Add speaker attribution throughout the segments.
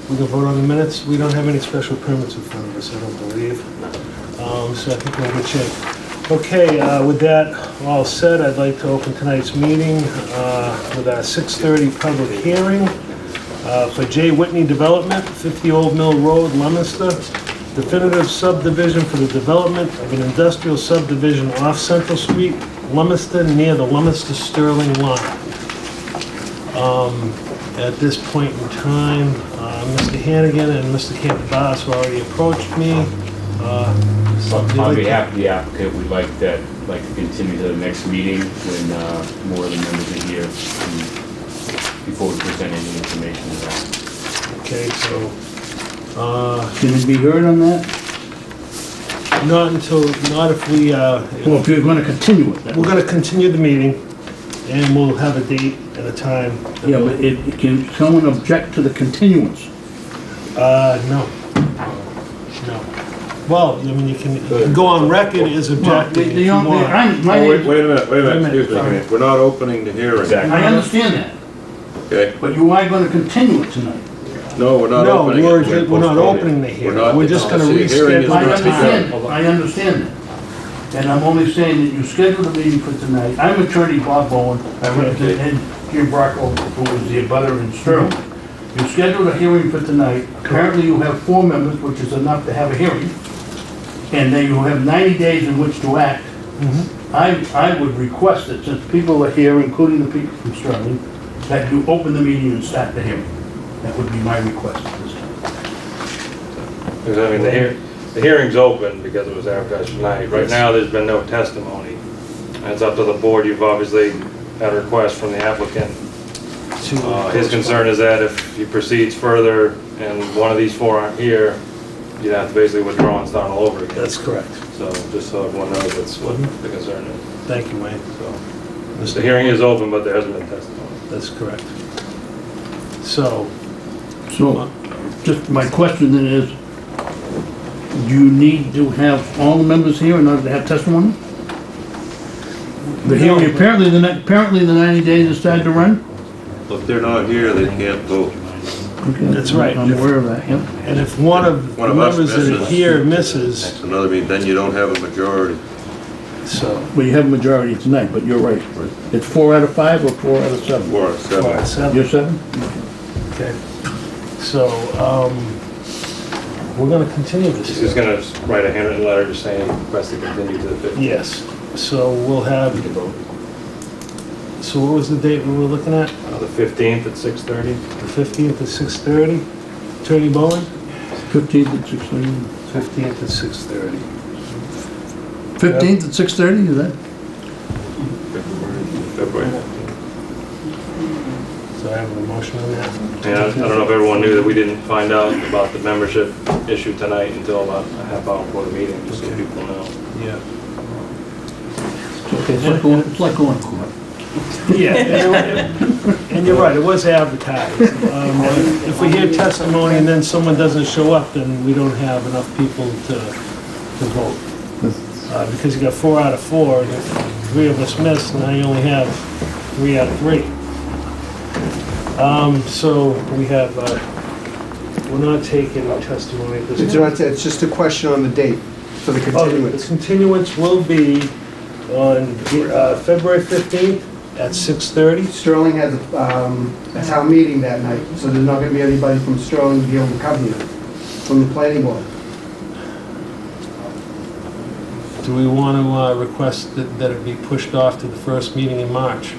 Speaker 1: We can vote on the minutes. We don't have any special permits in front of us, I don't believe. So I think we're in good shape. Okay, with that all said, I'd like to open tonight's meeting with our 6:30 public hearing for J. Whitney Development, 50 Old Mill Road, Leominster. Definitive subdivision for the development of an industrial subdivision off Central Street, Leominster, near the Leominster-Sterling line. At this point in time, Mr. Hannigan and Mr. Campabas have already approached me.
Speaker 2: On behalf of the applicant, we'd like to continue to the next meeting when more of the members are here before we present any information to that.
Speaker 1: Okay, so,
Speaker 3: Can it be heard on that?
Speaker 1: not if we,
Speaker 3: Well, if you're gonna continue it, then.
Speaker 1: we're gonna continue the meeting, and we'll have a date and a time.
Speaker 3: Yeah, but can someone object to the continuance?
Speaker 1: No. No. Well, I mean, you can go on record as objecting if you want.
Speaker 4: Wait a minute, excuse me. We're not opening the hearing.
Speaker 2: Exactly.
Speaker 3: I understand that,
Speaker 4: Okay?
Speaker 3: but you are gonna continue it tonight.
Speaker 4: No, we're not
Speaker 1: No,
Speaker 4: opening it.
Speaker 1: we're not
Speaker 4: postponing
Speaker 1: opening the
Speaker 4: it.
Speaker 1: hearing.
Speaker 4: We're not-
Speaker 1: We're just gonna
Speaker 4: See, the hearing is
Speaker 1: reschedule.
Speaker 3: I
Speaker 4: not
Speaker 3: understand,
Speaker 4: begun.
Speaker 3: I understand that. And I'm only saying that you scheduled a meeting for tonight. I'm Attorney Bob Bowen, I represent Ed Gianbracco, who was the abutter in Sterling. You scheduled a hearing for tonight. Apparently you have 4 members, which is enough to have a hearing. And then you have 90 days in which to act. I would request that since people are here, including the people from Sterling, that you open the meeting and start the hearing. That would be my request at this time.
Speaker 5: Because, I mean, the hearing's open because it was advertised tonight. Right now, there's been no testimony. And it's up to the board. You've obviously had a request from the applicant. His concern is that if he proceeds further and one of these 4 aren't here, you'd have to basically withdraw and start all over again.
Speaker 1: That's correct.
Speaker 5: So, just so everyone knows that's what the concern is.
Speaker 1: Thank you, Wayne.
Speaker 5: So, the hearing is open, but there hasn't been testimony.
Speaker 1: That's correct. So,
Speaker 3: So, just my question then is, do you need to have all the members here in order to have testimony? The hearing, apparently the 90 days has started to run?
Speaker 4: If they're not here, they can't vote.
Speaker 3: Okay,
Speaker 1: That's right.
Speaker 3: I'm aware of that, yeah.
Speaker 1: and if one of the
Speaker 4: One of us
Speaker 1: members that are
Speaker 4: misses.
Speaker 1: here misses,
Speaker 4: That's another mean, then you don't have a majority.
Speaker 1: so,
Speaker 3: Well, you have a majority tonight, but you're right. It's 4 out of 5 or 4 out of 7?
Speaker 4: 4 or 7.
Speaker 1: 7.
Speaker 3: You're 7?
Speaker 1: Okay. So, we're gonna continue this.
Speaker 5: He's just gonna write a handwritten letter just saying request to continue to the 15th.
Speaker 1: Yes. So we'll have,
Speaker 5: You can vote.
Speaker 1: so what was the date we were looking at?
Speaker 5: The 15th at 6:30.
Speaker 1: The 15th at 6:30? Attorney Bowen?
Speaker 3: 15th at 6:30?
Speaker 1: 15th at 6:30.
Speaker 3: 15th at 6:30, is that?
Speaker 4: February.
Speaker 1: So I have a motion on that?
Speaker 5: Yeah, I don't know if everyone knew that we didn't find out about the membership issue tonight until about a half hour before the meeting, just so people know.
Speaker 1: Yeah.
Speaker 3: Okay, it's like going to court.
Speaker 1: Yeah, and you're right, it was advertised. If we hear testimony and then someone doesn't show up, then we don't have enough people to vote. Because you got 4 out of 4, and if 3 of us miss, now you only have 3 out of 3. So we have, we're not taking testimony at this point.
Speaker 6: It's just a question on the date for the
Speaker 1: The
Speaker 6: continuance.
Speaker 1: continuance will be on February 15th at 6:30.
Speaker 6: Sterling has a town meeting that night, so there's not gonna be anybody from Sterling to be able to cover you, from the planning board.
Speaker 1: Do we want to request that it be pushed off to the first meeting in March?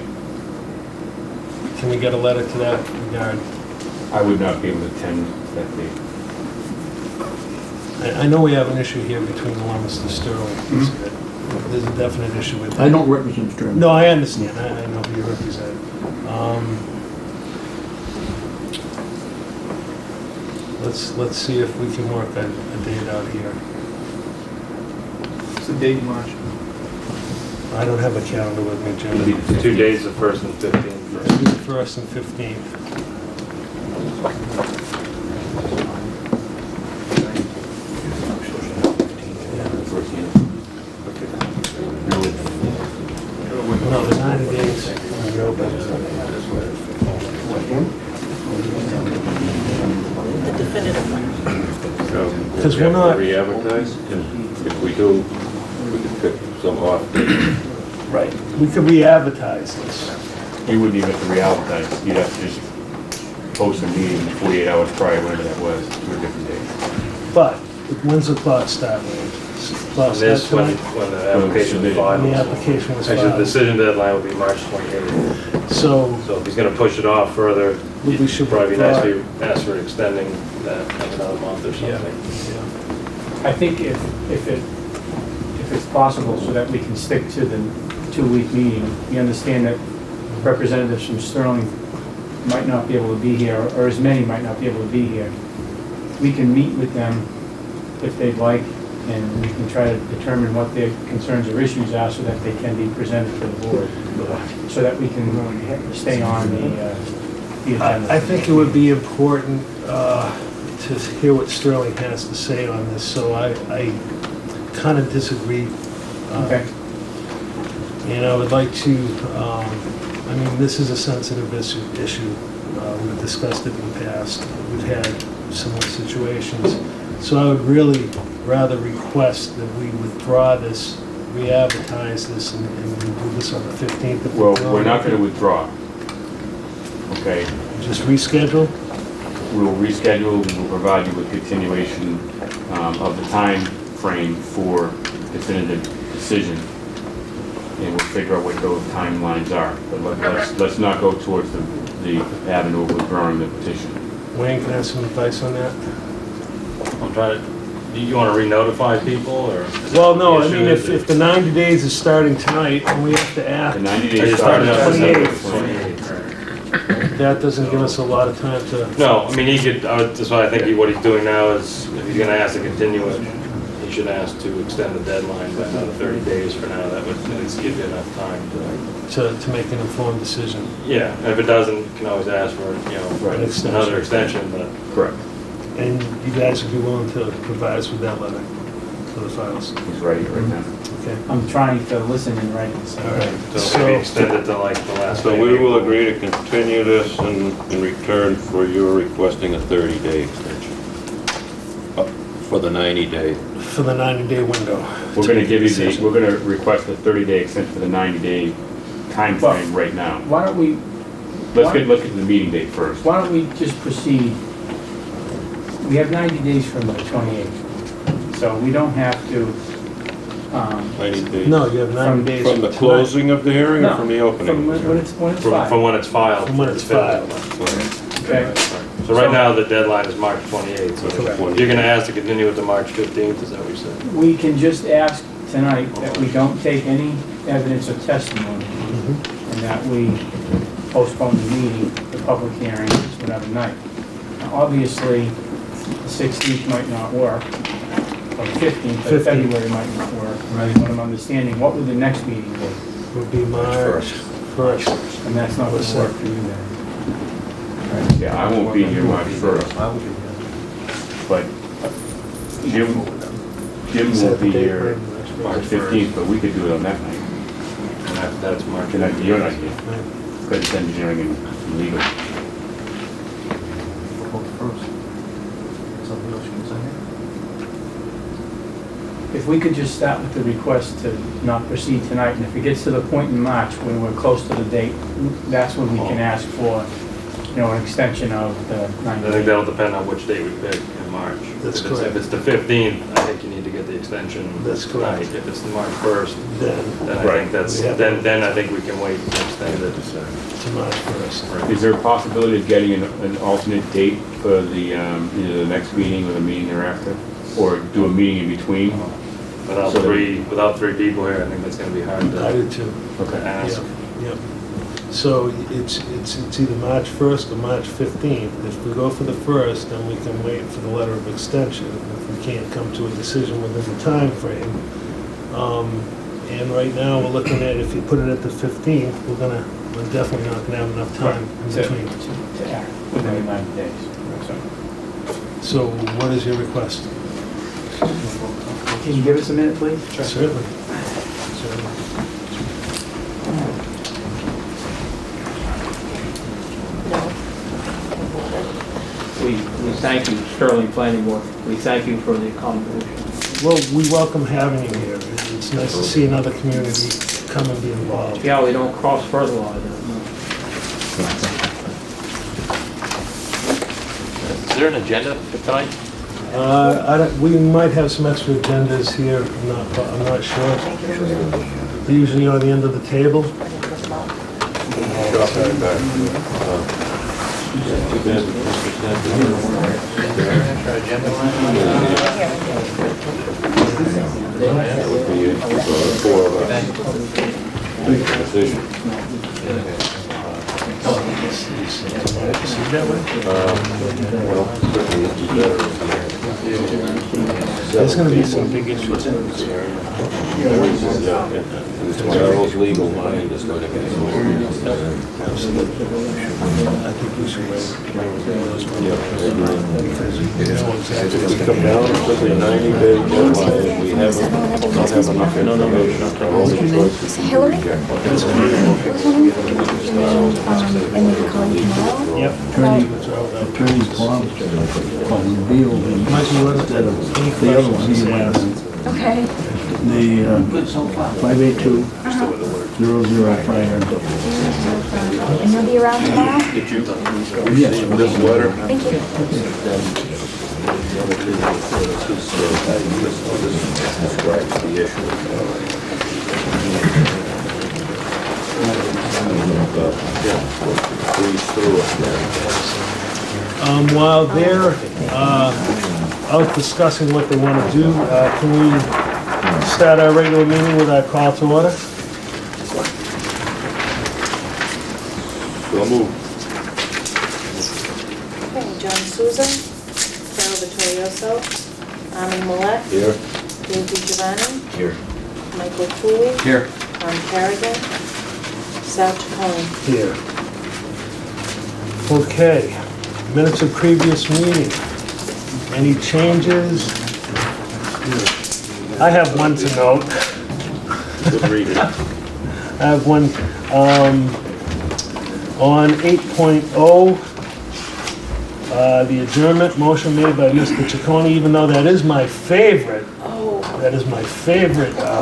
Speaker 1: Can we get a letter to that regard?
Speaker 2: I would not be able to attend that date.
Speaker 1: I know we have an issue here between Leominster and Sterling. There's a definite issue with that.
Speaker 3: I don't represent Sterling.
Speaker 1: No, I understand. I know who you represent. Let's see if we can work a date out here.
Speaker 7: What's the date in March?
Speaker 1: I don't have a calendar with me,
Speaker 2: It'll be
Speaker 1: Jim.
Speaker 2: the
Speaker 5: 2 days, the 1st and 15th.
Speaker 1: First and 15th. No, the 90 days. are open.
Speaker 6: What, him?
Speaker 7: definitive one.
Speaker 4: So,
Speaker 1: Because
Speaker 4: we
Speaker 1: we're
Speaker 4: have to
Speaker 1: not-
Speaker 4: re-advertise, and if we do, we could pick some off.
Speaker 1: Right. We could re-advertise this.
Speaker 2: You wouldn't even have to re-advertise, you'd have to just post a meeting 48 hours prior, whatever that was, to a different date.
Speaker 1: But when's the clock start? Clock
Speaker 5: On
Speaker 1: start
Speaker 5: this, when
Speaker 1: tonight?
Speaker 5: when the application is
Speaker 1: When the
Speaker 5: filed.
Speaker 1: application was
Speaker 5: Actually, the
Speaker 1: filed.
Speaker 5: decision deadline will be March 28th.
Speaker 1: So
Speaker 5: So if he's gonna push it off further,
Speaker 1: We
Speaker 5: it'd
Speaker 1: should
Speaker 5: probably be nice
Speaker 1: withdraw.
Speaker 5: if you ask for extending that like another month or something.
Speaker 8: I think if it's possible, so that we can stick to the 2-week meeting, we understand that representatives from Sterling might not be able to be here, or as many might not be able to be here. We can meet with them if they'd like, and we can try to determine what their concerns or issues are so that they can be presented to the board, so that we can stay on the agenda.
Speaker 1: I think it would be important to hear what Sterling has to say on this, so I kind of disagree.
Speaker 8: Okay.
Speaker 1: And I would like to, I mean, this is a sensitive issue. We've discussed it in the past. We've had similar situations. So I would really rather request that we withdraw this, re-advertise this, and do this on the 15th. if
Speaker 2: Well,
Speaker 1: can.
Speaker 2: we're not gonna withdraw. Okay,
Speaker 1: Just reschedule?
Speaker 2: we'll reschedule, we will provide you with continuation of the time frame for definitive decision. And we'll figure out what those timelines are. But let's not go towards the avenue of withdrawing the petition.
Speaker 1: Wayne, can I have some advice on that?
Speaker 5: I'm trying to, do you wanna re-notify people, or?
Speaker 1: Well, no, I
Speaker 5: The
Speaker 1: mean,
Speaker 5: issue
Speaker 1: if the 90 days is starting tonight, and we have to act,
Speaker 2: The 90
Speaker 5: Are
Speaker 2: days
Speaker 5: you
Speaker 2: started
Speaker 5: starting
Speaker 2: on
Speaker 5: on
Speaker 2: December
Speaker 5: 28th?
Speaker 2: 28th.
Speaker 1: that doesn't give us a lot of time to...
Speaker 5: No, I mean, he could, that's why I think what he's doing now is, if he's gonna ask to continue it, he should ask to extend the deadline by another 30 days for now. That would at least give you enough time
Speaker 1: to make an informed decision.
Speaker 5: yeah, and if it doesn't, you can always ask for,
Speaker 2: Right.
Speaker 5: another extension, but
Speaker 2: Correct.
Speaker 1: And you guys would be willing to provide us with that letter for the files?
Speaker 2: He's right here right now.
Speaker 1: Okay.
Speaker 8: I'm trying to listen and write this.
Speaker 1: All right.
Speaker 5: so maybe extend it to like the last.
Speaker 4: So
Speaker 5: day
Speaker 4: we
Speaker 5: of
Speaker 4: will
Speaker 5: April.
Speaker 4: agree to continue this in return for your requesting a 30-day extension. For the 90 days.
Speaker 1: For the 90-day window.
Speaker 2: We're gonna give you we're gonna request a 30-day extension for the 90-day time frame right now.
Speaker 8: Why don't we,
Speaker 2: Let's get to the meeting date first.
Speaker 8: why don't we just proceed? We have 90 days from the 28th, so we don't have to,
Speaker 4: 90 days.
Speaker 1: No, you have 90 days.
Speaker 4: From the
Speaker 1: tonight.
Speaker 4: closing of the hearing or
Speaker 8: No,
Speaker 4: from the opening?
Speaker 8: from when it's
Speaker 5: From
Speaker 8: filed.
Speaker 5: when it's filed.
Speaker 1: From when it's filed.
Speaker 8: Okay.
Speaker 5: So right now, the deadline is March 28th, so
Speaker 1: Correct.
Speaker 5: you're gonna ask to continue it to March 15th, is that what you said?
Speaker 8: We can just ask tonight that we don't take any evidence or testimony,
Speaker 1: Mhm.
Speaker 8: and that we postpone the meeting, the public hearing, to another night. Now, obviously, the 16th might not work, or the 15th, but
Speaker 1: 15th.
Speaker 8: February might not work.
Speaker 1: Right.
Speaker 8: What I'm understanding, what would the next meeting be?
Speaker 1: Would be March 1st.
Speaker 8: And that's not going to work for you then.
Speaker 2: Yeah, I won't be here March 1st, but Jim
Speaker 1: Is
Speaker 2: will
Speaker 1: that the
Speaker 2: be
Speaker 1: date,
Speaker 2: here
Speaker 1: Wayne?
Speaker 2: March 15th, but we could do it on that night.
Speaker 5: And that's March.
Speaker 2: You're not here,
Speaker 1: Right.
Speaker 2: because it's engineering and legal.
Speaker 8: If we could just start with the request to not proceed tonight, and if it gets to the point in March when we're close to the date, that's when we can ask for, an extension of the 90
Speaker 5: I think
Speaker 8: days.
Speaker 5: that'll depend on which date we pick in March.
Speaker 1: That's
Speaker 5: If it's-
Speaker 1: correct.
Speaker 5: If it's the 15th, I think you need to get the extension
Speaker 1: That's correct.
Speaker 5: tonight. If it's the March 1st,
Speaker 1: Then
Speaker 5: then I
Speaker 2: Right.
Speaker 5: think that's,
Speaker 1: We have-
Speaker 5: then I think we can wait and extend it.
Speaker 1: to March 1st.
Speaker 2: Is there a possibility of getting an alternate date for the, either the next meeting or the meeting thereafter? Or do a meeting in between?
Speaker 5: Without
Speaker 2: So-
Speaker 5: without three people here, I think that's gonna be hard
Speaker 1: I
Speaker 5: to
Speaker 1: do too.
Speaker 2: Okay.
Speaker 5: ask.
Speaker 1: Yep. So it's either March 1st or March 15th. If we go for the 1st, then we can wait for the letter of extension. If we can't come to a decision within the time frame. And right now, we're looking at, if you put it at the 15th, we're definitely not gonna have enough time in
Speaker 8: To
Speaker 1: between.
Speaker 8: to act within the 90 days. So,
Speaker 1: So what is your request?
Speaker 8: Can you give us a minute, please?
Speaker 1: Certainly. Certainly.
Speaker 7: No.
Speaker 8: We thank you, Sterling Planning Board. We thank you for the accommodation.
Speaker 1: Well, we welcome having you here. It's nice to see another community come and be involved.
Speaker 8: Yeah, we don't cross fertilizer.
Speaker 4: Is there an agenda for tonight?
Speaker 1: We might have some extra agendas here, I'm not sure. They're usually on the end of the table.
Speaker 4: That would be it for the four of us. Make a decision.
Speaker 1: See that way?
Speaker 4: Well, certainly it'd be better.
Speaker 1: There's gonna be some big issues.
Speaker 4: Charles' legal mind is going to get
Speaker 1: Absolutely. I think we should wait.
Speaker 4: If we come down to simply 90-day deadline, if we don't have enough information, our only choice is to
Speaker 7: Hillary?
Speaker 4: reject.
Speaker 7: And then calling tomorrow?
Speaker 1: Yep.
Speaker 9: Attorney Bob revealed instead of the other one he asked,
Speaker 7: Okay.
Speaker 9: the 582-0059.
Speaker 7: And you'll be around tomorrow?
Speaker 4: Did you
Speaker 9: Yes.
Speaker 4: receive this letter?
Speaker 7: Thank you.
Speaker 4: Describes the issue. Breeze through it.
Speaker 1: While they're out discussing what they want to do, can we start our regular meeting with our call to order?
Speaker 4: So moved.
Speaker 10: Okay, John Souza, Carol Vittorioso, Armin Millet,
Speaker 4: Here.
Speaker 10: Dave Giovanni,
Speaker 4: Here.
Speaker 10: Michael Cooley,
Speaker 4: Here.
Speaker 10: Tom Carrigan, Sal Chaconi.
Speaker 1: Here. Okay, minutes of previous meeting. Any changes? I have one to note.
Speaker 4: Good reading.
Speaker 1: I have one, on 8.0, the adjournment motion made by Mr. Chaconi, even though that is my favorite,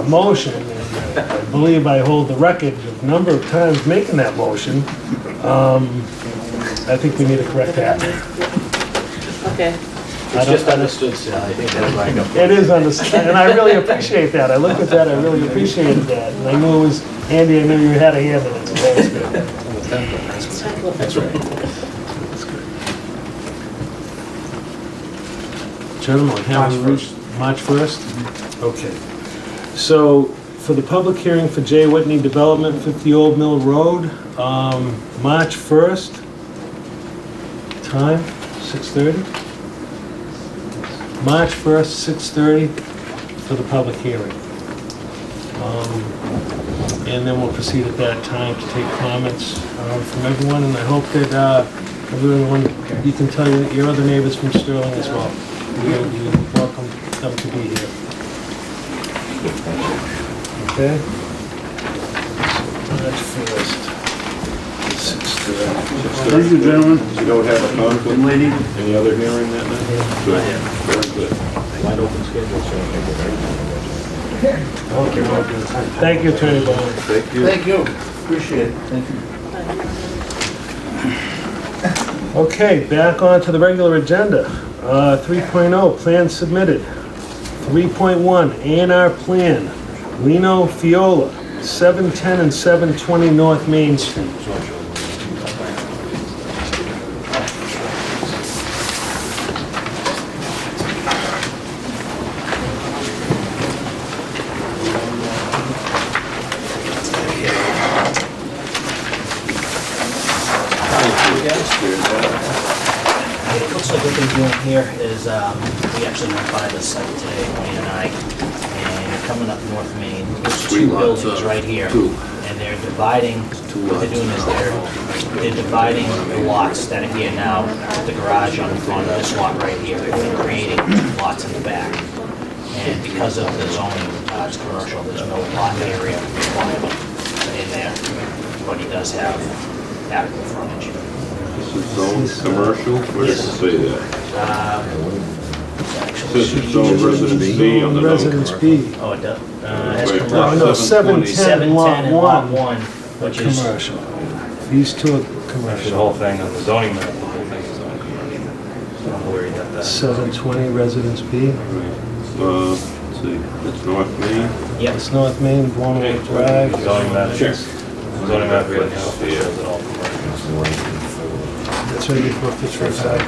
Speaker 1: motion, and I believe I hold the record of number of times making that motion. I think we need to correct that.
Speaker 10: Okay,
Speaker 1: It's just understood, Sal. I think that's right. It is understood, and I really appreciate that. I looked at that, I really appreciated that. And I knew it was, Andy, I knew you had a hand in it, so that was good. That's right. That's good. Gentlemen, have we reached March 1st? Okay. So, for the public hearing for J. Whitney Development, 50 Old Mill Road, March 1st, time, 6:30? March 1st, 6:30 for the public hearing. And then we'll proceed at that time to take comments from everyone, and I hope that everyone, you can tell your other neighbors from Sterling as well. You welcome them to be here. Okay? March 1st, 6:30.
Speaker 9: Thank you, gentlemen.
Speaker 4: You don't have a conflict?
Speaker 9: And lady.
Speaker 4: Any other hearing that night? Good. Very good.
Speaker 9: Wide open schedule, so
Speaker 1: Thank you, Attorney Bowman.
Speaker 4: Thank you.
Speaker 3: Thank you, appreciate it, thank you.
Speaker 1: Okay, back on to the regular agenda. 3.0, plan submitted. 3.1, A&R plan, Lino Fiola, 710 and 720 North Main Street.
Speaker 11: It looks like what they're doing here is, we actually went by the site today, Wayne and I, and you're coming up North Main. There's two buildings right here. And they're dividing, what they're doing is they're dividing the lots that are here now, the garage on this lot right here, and they're creating lots in the back. And because of the zoning, it's commercial, there's no lot area requirement in there, but he does have adequate frontage.
Speaker 4: This is zone commercial, where does it say that? This is zone residence B on the note.
Speaker 1: Residence B.
Speaker 11: Oh, it does, that's
Speaker 4: Wait,
Speaker 11: commercial.
Speaker 1: No, 710
Speaker 11: 710
Speaker 1: lot
Speaker 11: and lot
Speaker 1: 1,
Speaker 11: 1, which is,
Speaker 1: commercial. These two are
Speaker 5: Actually, the
Speaker 1: commercial.
Speaker 5: whole thing on the zoning map, the whole thing is zoning commercial. I don't know where you got that.
Speaker 1: 720 Residence B.
Speaker 4: Let's see, it's North Main.
Speaker 11: yep,
Speaker 1: It's North Main, Walnut Drive.
Speaker 5: Zoning map.
Speaker 4: Sure.
Speaker 5: Zoning map we have now shows it all commercial.
Speaker 1: That's right before Fitzroy there.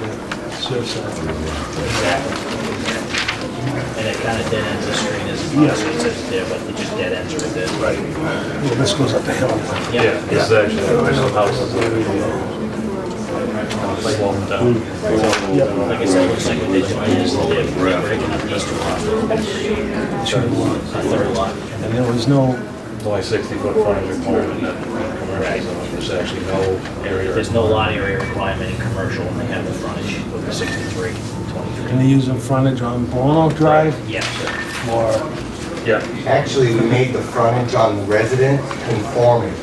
Speaker 1: Surfside.
Speaker 11: exactly. And it kind of dead ends the street as
Speaker 1: Yeah.
Speaker 11: it says there, but it just dead ends right there.
Speaker 1: Right. Well, this goes up the hill.
Speaker 5: Yeah, this is actually the original houses. Sloped down.
Speaker 11: Like I said, it looks like what they're doing is they're breaking up these two lots. A third lot.
Speaker 1: And there was no,
Speaker 5: It's only 60-foot frontage requirement in commercial zone. There's actually no area.
Speaker 11: There's no lot area requirement in commercial, and they have the frontage of the 63, 23.
Speaker 1: and they're using frontage on Bono Drive
Speaker 11: Yeah,
Speaker 1: or,
Speaker 5: Yeah.
Speaker 12: Actually, we made the frontage on the residence conforming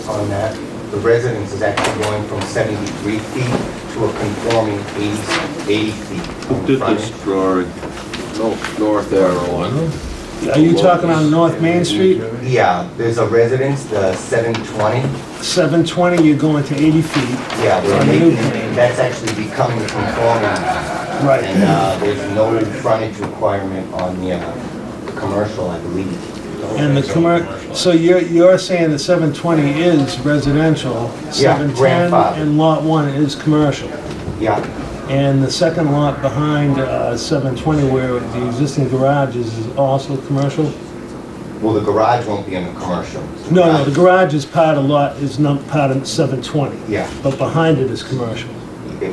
Speaker 12: on that. The residence is actually going from 73 feet to a conforming 80 feet.
Speaker 4: Who did this drawing? No, north arrow on.
Speaker 1: are you talking on North Main Street?
Speaker 12: Yeah, there's a residence, the 720.
Speaker 1: 720, you're going to 80 feet.
Speaker 12: Yeah, we're
Speaker 1: On the new
Speaker 12: making,
Speaker 1: plan.
Speaker 12: that's actually becoming conforming.
Speaker 1: Right.
Speaker 12: And there's no frontage requirement on the commercial, I believe.
Speaker 1: And the so you're saying that 720 is residential, 710
Speaker 12: grandfather.
Speaker 1: and lot 1 is commercial.
Speaker 12: Yeah,
Speaker 1: And the second lot behind 720 where the existing garage is also commercial?
Speaker 12: well, the garage won't be in the commercial.
Speaker 1: No, the garage is part of lot, is not part of 720.
Speaker 12: Yeah,
Speaker 1: But behind it is commercial.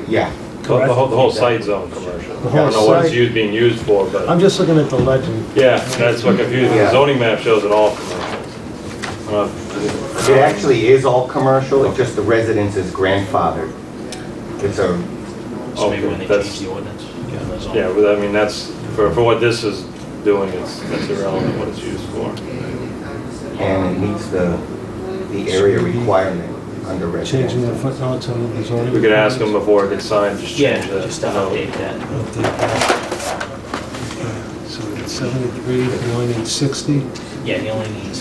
Speaker 12: yeah.
Speaker 5: The whole site's zone commercial.
Speaker 1: The
Speaker 5: I don't know
Speaker 1: whole
Speaker 5: what it's
Speaker 1: site?
Speaker 5: being used for, but,
Speaker 1: I'm just looking at the legend.
Speaker 5: yeah, that's what confused me. The
Speaker 12: Yeah.
Speaker 5: zoning map shows it all commercial.
Speaker 12: It actually is all commercial, it's just the residence is grandfathered. It's a,
Speaker 11: so maybe when they
Speaker 5: that's-
Speaker 11: change the ordinance. That's all.
Speaker 5: Yeah, but I mean, that's, for what this is doing, that's irrelevant what it's used for.
Speaker 12: and it meets the area requirement under
Speaker 1: Changing the
Speaker 12: residential.
Speaker 1: footnotes on the zoning.
Speaker 5: We could ask them before it gets signed, just
Speaker 11: Yeah,
Speaker 5: change that.
Speaker 11: just update that.
Speaker 1: Update that. So it's 73, you only need 60.
Speaker 11: Yeah, he only needs,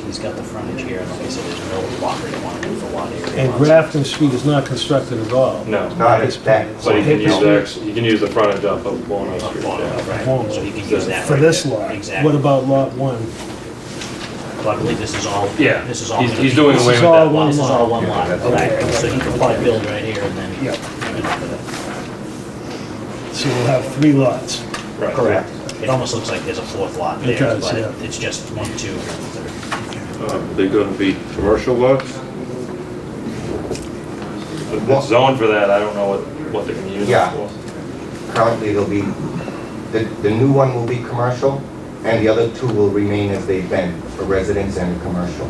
Speaker 11: he's got the frontage here, and like I said, there's no lot requirement for lot area.
Speaker 1: And Grafton Street is not constructed at all.
Speaker 5: No,
Speaker 12: Not as that,
Speaker 5: but you can
Speaker 1: Hickory
Speaker 5: use
Speaker 1: Street.
Speaker 5: you can use the frontage up of Walnut Street,
Speaker 11: Lot,
Speaker 5: yeah.
Speaker 11: right, so he can use that
Speaker 1: For
Speaker 11: right
Speaker 1: this
Speaker 11: there.
Speaker 1: lot.
Speaker 11: Exactly.
Speaker 1: What about lot 1?
Speaker 11: Well, I believe this is all,
Speaker 5: Yeah,
Speaker 11: this is all.
Speaker 5: he's
Speaker 11: gonna
Speaker 5: he's
Speaker 11: be-
Speaker 5: doing
Speaker 1: This
Speaker 5: away
Speaker 1: is
Speaker 5: with
Speaker 1: all
Speaker 5: that
Speaker 1: one
Speaker 5: lot.
Speaker 11: This is
Speaker 1: lot.
Speaker 11: all one lot, right, so he can probably build right here and then.
Speaker 1: Yep.
Speaker 11: and then after that.
Speaker 1: So we'll have 3 lots.
Speaker 5: Right.
Speaker 11: Correct. It almost looks like there's a fourth lot
Speaker 1: It
Speaker 11: there,
Speaker 1: does,
Speaker 11: but
Speaker 1: yeah.
Speaker 11: it's just 1, 2, and 3.
Speaker 4: They're gonna be commercial lots?
Speaker 5: It's zoned for that, I don't know what they can use it
Speaker 12: Yeah.
Speaker 5: for.
Speaker 12: currently there'll be, the new one will be commercial, and the other two will remain as they've been, for residence and commercial.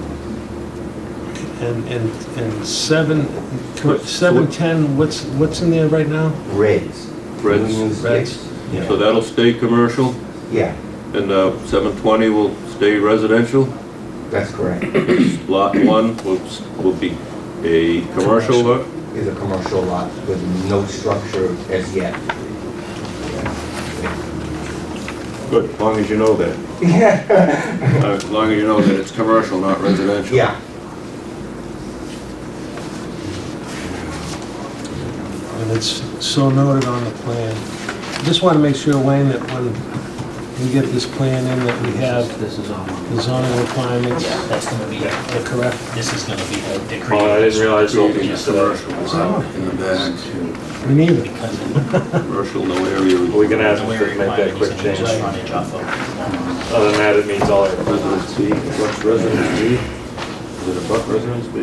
Speaker 1: And 710, what's in there right now?
Speaker 12: Reds.
Speaker 4: Reds.
Speaker 12: We use-
Speaker 1: Reds.
Speaker 12: yes.
Speaker 4: So that'll stay commercial,
Speaker 12: Yeah,
Speaker 4: and 720 will stay residential?
Speaker 12: that's correct.
Speaker 4: Lot 1 will be a commercial lot?
Speaker 12: Is a commercial lot with no structure as yet.
Speaker 4: Good, as long as you know that. As long as you know that it's commercial, not residential.
Speaker 12: Yeah,
Speaker 1: And it's so noted on the plan. Just want to make sure, Wayne, that when we get this plan in, that we have
Speaker 11: This is all.
Speaker 1: the zoning requirements
Speaker 11: Yeah, that's gonna be,
Speaker 1: are correct.
Speaker 11: this is gonna be the decree.
Speaker 5: Oh, I didn't realize
Speaker 4: So
Speaker 5: it
Speaker 4: it'll be
Speaker 5: was
Speaker 4: commercial
Speaker 1: Oh.
Speaker 4: in the back,
Speaker 1: We need it.
Speaker 4: commercial, no area.
Speaker 5: We can ask them
Speaker 11: No
Speaker 5: to
Speaker 11: area
Speaker 5: make that
Speaker 11: requirement,
Speaker 5: quick
Speaker 11: he's
Speaker 5: change.
Speaker 11: gonna use frontage off of.
Speaker 5: Other than that, it means all our.
Speaker 4: Residence B, what's residence B? Is it above residence B?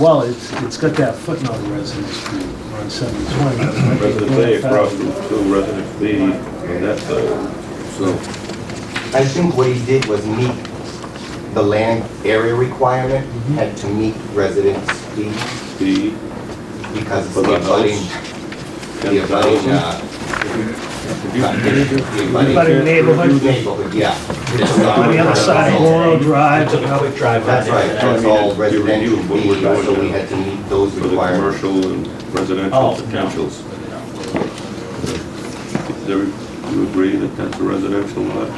Speaker 1: Well, it's got that footnote of residence on 720.
Speaker 4: Residence A across from 2, residence B on that side. So,
Speaker 12: I think what he did was meet the land area requirement, had to meet residence fee,
Speaker 4: B,
Speaker 12: because it's
Speaker 4: For
Speaker 12: the
Speaker 4: the
Speaker 12: abutting,
Speaker 4: house?
Speaker 12: the abutting,
Speaker 4: 10,000?
Speaker 1: By the neighborhood?
Speaker 12: Neighborhood, yeah.
Speaker 1: On the other side of Laurel Drive.
Speaker 11: Took a quick drive by
Speaker 12: That's
Speaker 11: there.
Speaker 12: right, that's all residential,
Speaker 4: what we're doing
Speaker 12: so we had to meet those
Speaker 4: For the
Speaker 12: requirements.
Speaker 4: commercial and residential
Speaker 11: Oh, no.
Speaker 4: potentials. Do you agree that that's a residential lot?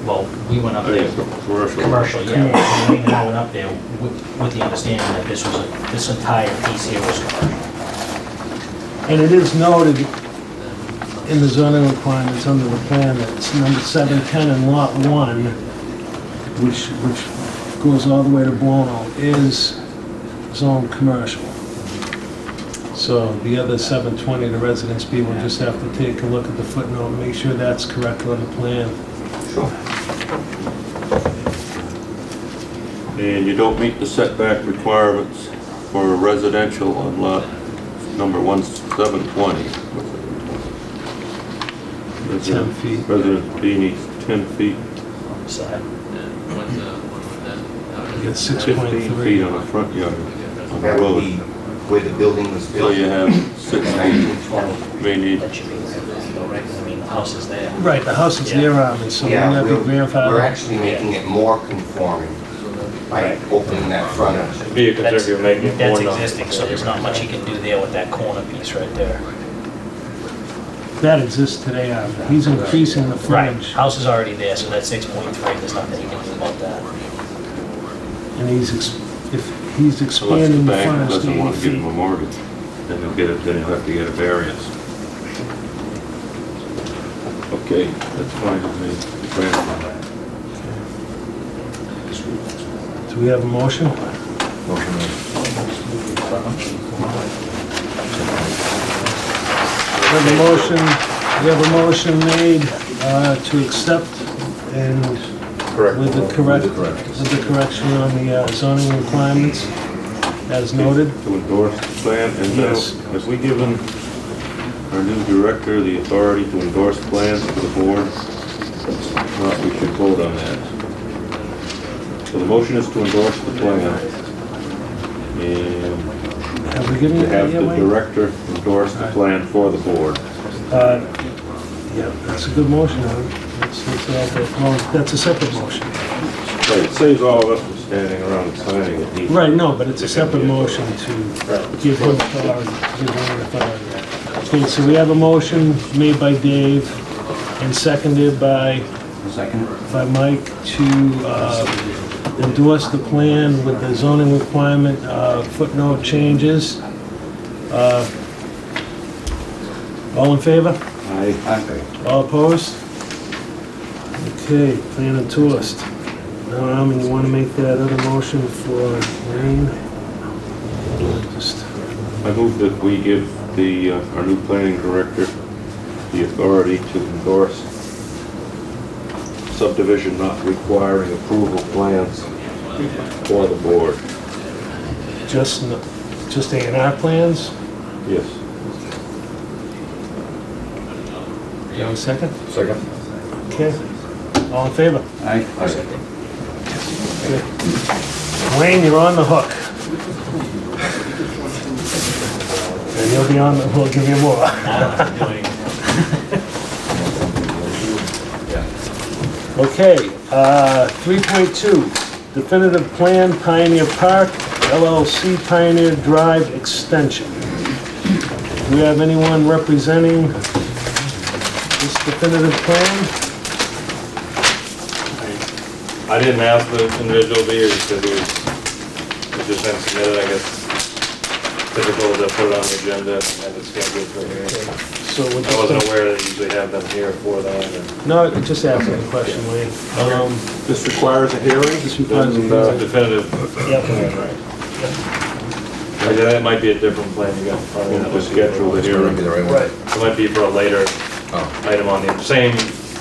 Speaker 11: Well, we went up there,
Speaker 4: Commercial.
Speaker 11: commercial, yeah. We went up there with the understanding that this entire piece here was commercial.
Speaker 1: And it is noted in the zoning requirements under the plan that it's number 710 and lot 1, which goes all the way to Bono, is zone commercial. So the other 720, the residence B, will just have to take a look at the footnote and make sure that's correct on the plan.
Speaker 12: Sure.
Speaker 4: And you don't meet the setback requirements for a residential on lot number 1720.
Speaker 1: 10 feet.
Speaker 4: Residence B needs 10 feet,
Speaker 11: On the side.
Speaker 1: You get
Speaker 4: 15 feet
Speaker 1: 6.3.
Speaker 4: on the front yard, on the
Speaker 12: That would
Speaker 4: road.
Speaker 12: be where the building was
Speaker 4: So
Speaker 12: built
Speaker 4: you
Speaker 12: in
Speaker 4: have 6 feet,
Speaker 12: 1920.
Speaker 4: may need,
Speaker 11: That should be, right, 'cause I mean, the house is there.
Speaker 1: Right, the house is near Army, so we're
Speaker 12: Yeah,
Speaker 1: not be
Speaker 12: we're
Speaker 1: grandfathered.
Speaker 12: actually making it more conforming by opening that frontage.
Speaker 5: Be a concern if you're making it more
Speaker 11: That's
Speaker 5: non.
Speaker 11: existing, so there's not much you can do there with that corner piece right there.
Speaker 1: That exists today, Army. He's increasing the
Speaker 11: Right,
Speaker 1: frontage,
Speaker 11: house is already there, so that's 6.3, there's nothing you can do about that.
Speaker 1: and if he's
Speaker 4: unless the
Speaker 1: expanding the
Speaker 4: bank
Speaker 1: frontage to
Speaker 4: doesn't
Speaker 1: 80
Speaker 4: want to give
Speaker 1: feet.
Speaker 4: him a mortgage, then he'll have to get a variance. Okay, that's fine with me. Grandfather.
Speaker 1: Do we have a motion? We have a motion made to accept and
Speaker 5: Correct.
Speaker 1: with the correction on the zoning requirements as noted.
Speaker 4: To endorse the plan, and now,
Speaker 1: Yes.
Speaker 4: have we given our new director the authority to endorse plans to the board? Well, we should vote on that. So the motion is to endorse the plan, and
Speaker 1: Have we given
Speaker 4: to
Speaker 1: you that
Speaker 4: have
Speaker 1: yet,
Speaker 4: the
Speaker 1: Wayne?
Speaker 4: director endorse the plan for the board.
Speaker 1: Yeah, that's a good motion. That's a separate motion.
Speaker 4: Right, it saves all of us from standing around and signing it.
Speaker 1: Right, no, but it's a separate motion to give him authority. Okay, so we have a motion made by Dave and seconded by Mike to endorse the plan with the zoning requirement footnote changes. All in favor?
Speaker 4: Aye.
Speaker 1: All opposed? Okay, plan endorsed. Now, Armin, you want to make that other motion for Wayne? Just-
Speaker 4: I move that we give our new planning director the authority to endorse subdivision not requiring approval plans for the board.
Speaker 1: Just A&R plans?
Speaker 4: Yes.
Speaker 1: Do you have a second?
Speaker 5: Second.
Speaker 1: Okay. All in favor?
Speaker 9: Aye.
Speaker 1: Wayne, you're on the hook. And you'll be on, we'll give you more. Okay, 3.2, definitive plan Pioneer Park, LLC Pioneer Drive Extension. Do we have anyone representing this definitive plan?
Speaker 5: I didn't ask the individual here because it just been submitted, I guess. Typical to put it on the agenda and have it scheduled for here.
Speaker 1: So we're
Speaker 5: I wasn't
Speaker 1: just,
Speaker 5: aware that you usually have them here for that. and-
Speaker 1: no, just asking a question, Wayne.
Speaker 4: This requires a hearing?
Speaker 1: This requires a
Speaker 5: Then,
Speaker 1: hearing.
Speaker 5: definitive
Speaker 1: Yep.
Speaker 5: plan, right? Yeah, that might be a different plan you got. in front of you.
Speaker 4: We'll just schedule the hearing.
Speaker 1: Right.
Speaker 5: It might be for a later item on the same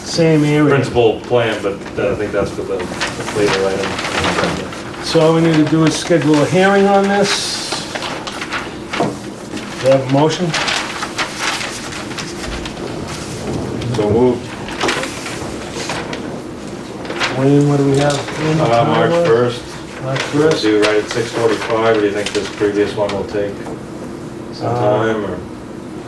Speaker 1: Same area.
Speaker 5: principal plan, but I think that's for the later item.
Speaker 1: So all we need to do is schedule a hearing on this. Do you have a motion?
Speaker 4: So moved.
Speaker 1: Wayne, what do we have?
Speaker 5: March 1st,
Speaker 1: March
Speaker 5: we'll
Speaker 1: 1st.
Speaker 5: do right at 6:45, or do you think this previous one will take some time, or?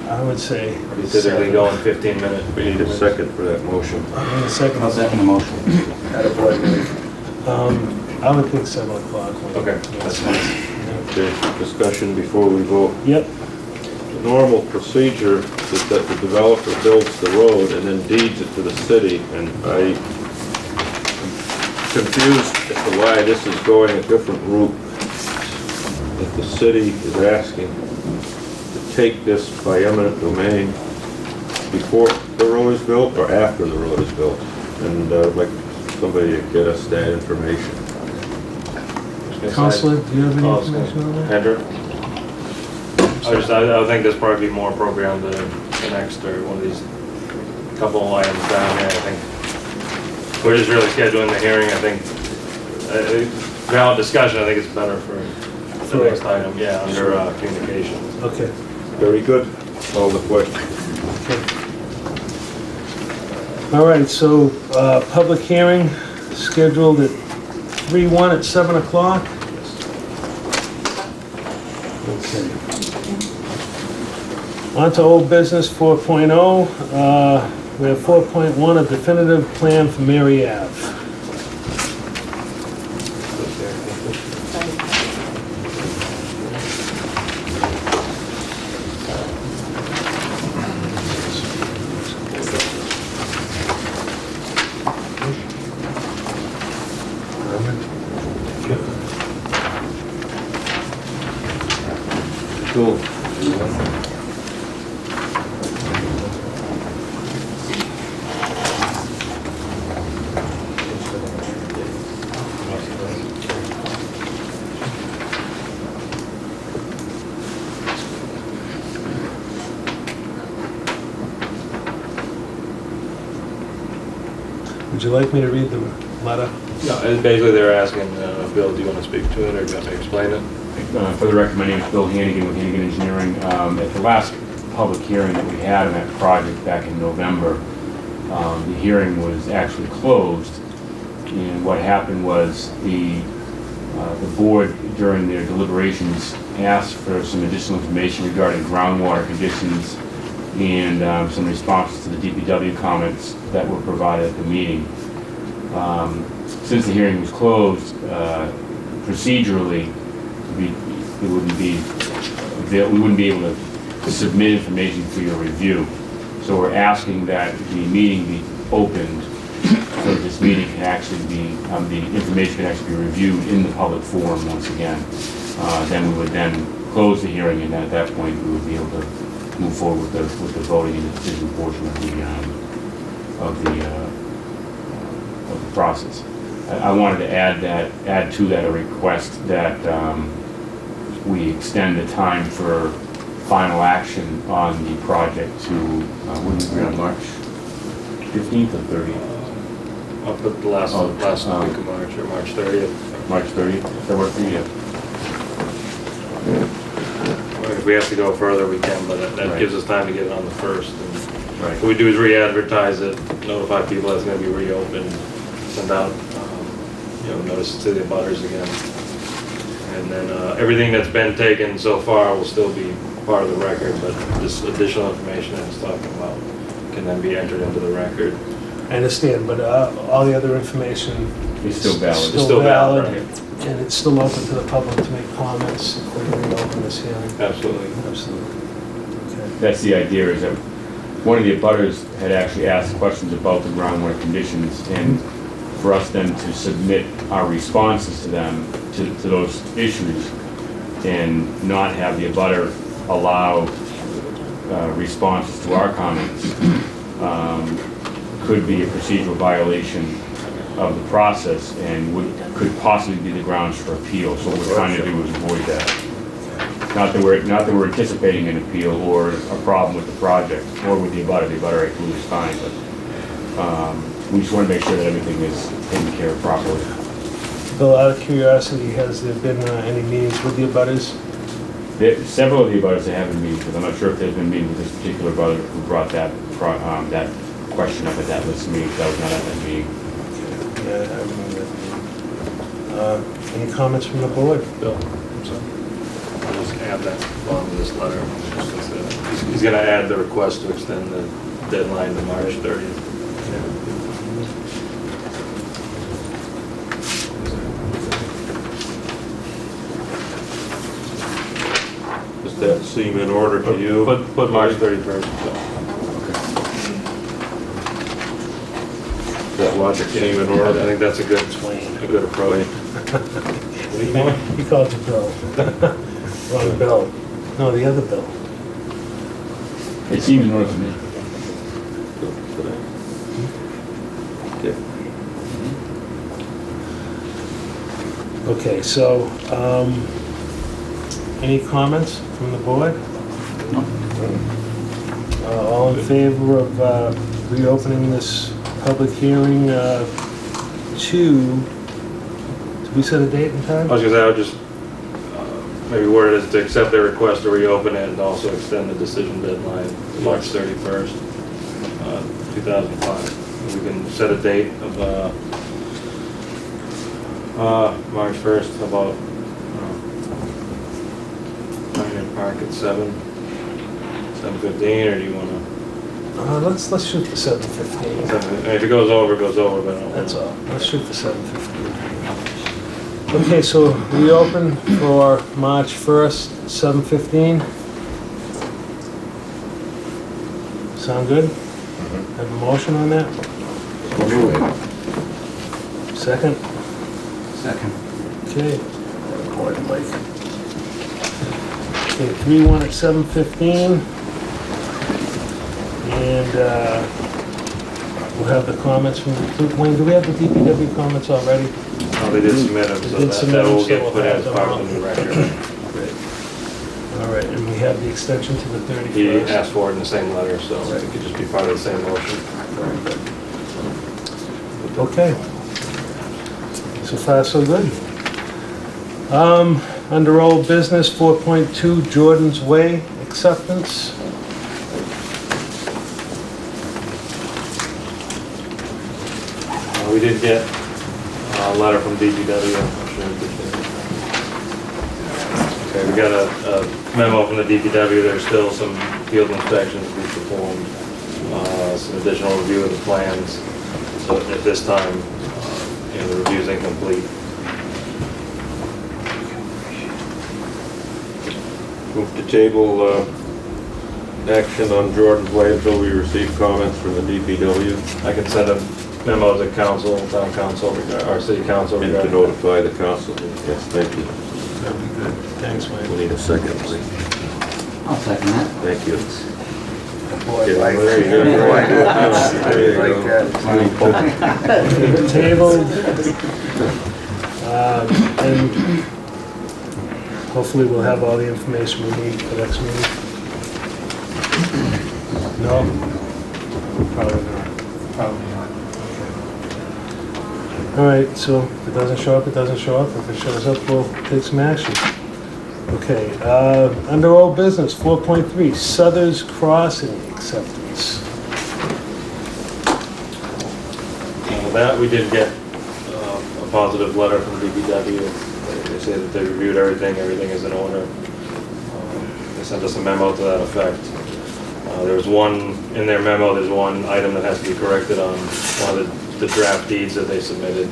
Speaker 1: I would say.
Speaker 5: We typically go in 15 minutes.
Speaker 4: We need a second for that motion.
Speaker 1: In a second.
Speaker 11: second the motion.
Speaker 1: I would think 7 o'clock.
Speaker 5: Okay, that's fine.
Speaker 4: Okay, discussion before we vote.
Speaker 1: Yep.
Speaker 4: The normal procedure is that the developer builds the road and then deeds it to the city, and I'm confused as to why this is going a different route. If the city is asking to take this by eminent domain before the road is built or after the road is built, and I'd like somebody to get us that information.
Speaker 1: Counselor, do you have any information on that?
Speaker 5: Hendrick? I think this probably be more appropriate on the next or one of these couple items down here. I think we're just really scheduling the hearing. I think valid discussion. I think it's better for the next item. Yeah, under communication.
Speaker 1: Okay.
Speaker 4: Very good. Call the question.
Speaker 1: All right, so public hearing scheduled at 3/1 at 7 o'clock. Okay. On to old business 4.0. We have 4.1, a definitive plan for Mary Ave.
Speaker 4: Cool.
Speaker 1: Would you like me to read the letter?
Speaker 5: No, it's basically they're asking, Bill, do you want to speak to it or do you want me to explain it?
Speaker 2: For the record, my name is Bill Hannigan with Hannigan Engineering. At the last public hearing that we had on that project back in November, the hearing was actually closed. And what happened was the board, during their deliberations, asked for some additional information regarding groundwater conditions and some responses to the DPW comments that were provided at the meeting. Since the hearing was closed, procedurally, we wouldn't be able to submit information for your review. So we're asking that the meeting be opened so that this meeting can actually be, the information can actually be reviewed in the public forum once again. Then we would then close the hearing, and at that point we would be able to move forward with the voting and the decision portion of the process. I wanted to add to that a request that we extend the time for final action on the project to, when we agree on March 15th or 30th?
Speaker 5: I'll put the last week of March or March 30th.
Speaker 2: March 30th, if that works for you?
Speaker 5: If we have to go further, we can, but that
Speaker 2: Right.
Speaker 5: gives us time to get it on the 1st.
Speaker 2: Right.
Speaker 5: What we do is re-advertise it, notify people that it's going to be reopened, send out, notices to the abutters again. And then everything that's been taken so far will still be part of the record, but this additional information I was talking about can then be entered into the record.
Speaker 1: I understand, but all the other information
Speaker 2: It's still valid.
Speaker 5: It's still valid, right.
Speaker 1: and it's still open to the public to make comments if we reopen this hearing.
Speaker 5: Absolutely.
Speaker 1: Absolutely. Okay.
Speaker 2: That's the idea, is that one of the abutters had actually asked questions about the groundwater conditions, and for us then to submit our responses to them, to those issues, and not have the abutter allow responses to our comments, could be a procedural violation of the process and could possibly be the grounds for appeal. So what we're trying to do is avoid that. Not that we're anticipating an appeal or a problem with the project or with the abutter. The abutter actually is fine, but we just want to make sure that everything is taken care of properly.
Speaker 1: Bill, out of curiosity, has there been any meetings with the abutters?
Speaker 2: Several of the abutters that have been meeting, because I'm not sure if there's been meetings with this particular abutter who brought that question up at that list meeting, because I was not at that meeting.
Speaker 1: Yeah, I remember that. Any comments from the board?
Speaker 5: Bill, I'm sorry. just add that bottom of this letter. He's gonna add the request to extend the deadline to March 30th.
Speaker 4: Does that seem in order to you?
Speaker 5: Put March 31st.
Speaker 4: Does that logic seem in
Speaker 5: I
Speaker 4: order?
Speaker 5: think that's a good approach.
Speaker 1: He called you Bill. Wrong Bill. No, the other Bill.
Speaker 9: It seems in order to me.
Speaker 4: Okay.
Speaker 1: Okay, so, any comments from the board? All in favor of reopening this public hearing did we set a date and time?
Speaker 5: I was gonna say, I would just, maybe word it is to accept their request to reopen it and also extend the decision deadline to March 31st, 2005. We can set a date of, March 1st, about, Pioneer Park at 7:15, or do you wanna?
Speaker 1: Let's shoot for 7:15.
Speaker 5: If it goes over, it goes over, but I don't.
Speaker 1: That's all. Let's shoot for 7:15. Okay, so we open for March 1st, 7:15. Sound good? Have a motion on that? Second?
Speaker 6: Second.
Speaker 1: Okay. Okay, 3-1 at 7:15. And we'll have the comments from, Wayne, do we have the DPW comments already?
Speaker 5: No, they did submit them,
Speaker 1: They
Speaker 5: so
Speaker 1: did submit
Speaker 5: that
Speaker 1: them,
Speaker 5: will
Speaker 1: so
Speaker 5: get
Speaker 1: we'll
Speaker 5: put
Speaker 1: have
Speaker 5: as
Speaker 1: them
Speaker 5: part
Speaker 1: all.
Speaker 5: of the new record.
Speaker 1: Great. All right, and we have the extension to the 31st.
Speaker 5: He asked for it in the same letter, so it could just be part of the same motion.
Speaker 1: Okay. So far, so good. Under old business, 4.2 Jordan's Way acceptance.
Speaker 5: We did get a letter from DPW. Okay, we got a memo from the DPW. There's still some field inspections to be performed, some additional review of the plans. So at this time, the review's incomplete.
Speaker 4: Move to table action on Jordan's Way until we receive comments from the DPW
Speaker 5: I can send a memo to council, town council, our city council.
Speaker 4: and to
Speaker 5: regarding-
Speaker 4: notify the council. Yes, thank you.
Speaker 1: That'd be good. Thanks,
Speaker 4: We
Speaker 1: Wayne.
Speaker 4: need a second, please.
Speaker 6: I'll second that.
Speaker 4: Thank you.
Speaker 1: Boy,
Speaker 4: Okay,
Speaker 1: like-
Speaker 4: there you go. There you go.
Speaker 1: Tabled. And hopefully we'll have all the information we need for next meeting. No? Probably not.
Speaker 6: Probably not.
Speaker 1: All right, so if it doesn't show up, it doesn't show up. If it shows up, we'll take some action. Okay, under old business, 4.3, Suther's Crossing acceptance.
Speaker 5: That, we did get a positive letter from DPW. They say that they reviewed everything is in order. They sent us a memo to that effect. There was one, in their memo, there's one item that has to be corrected on one of the draft deeds that they submitted,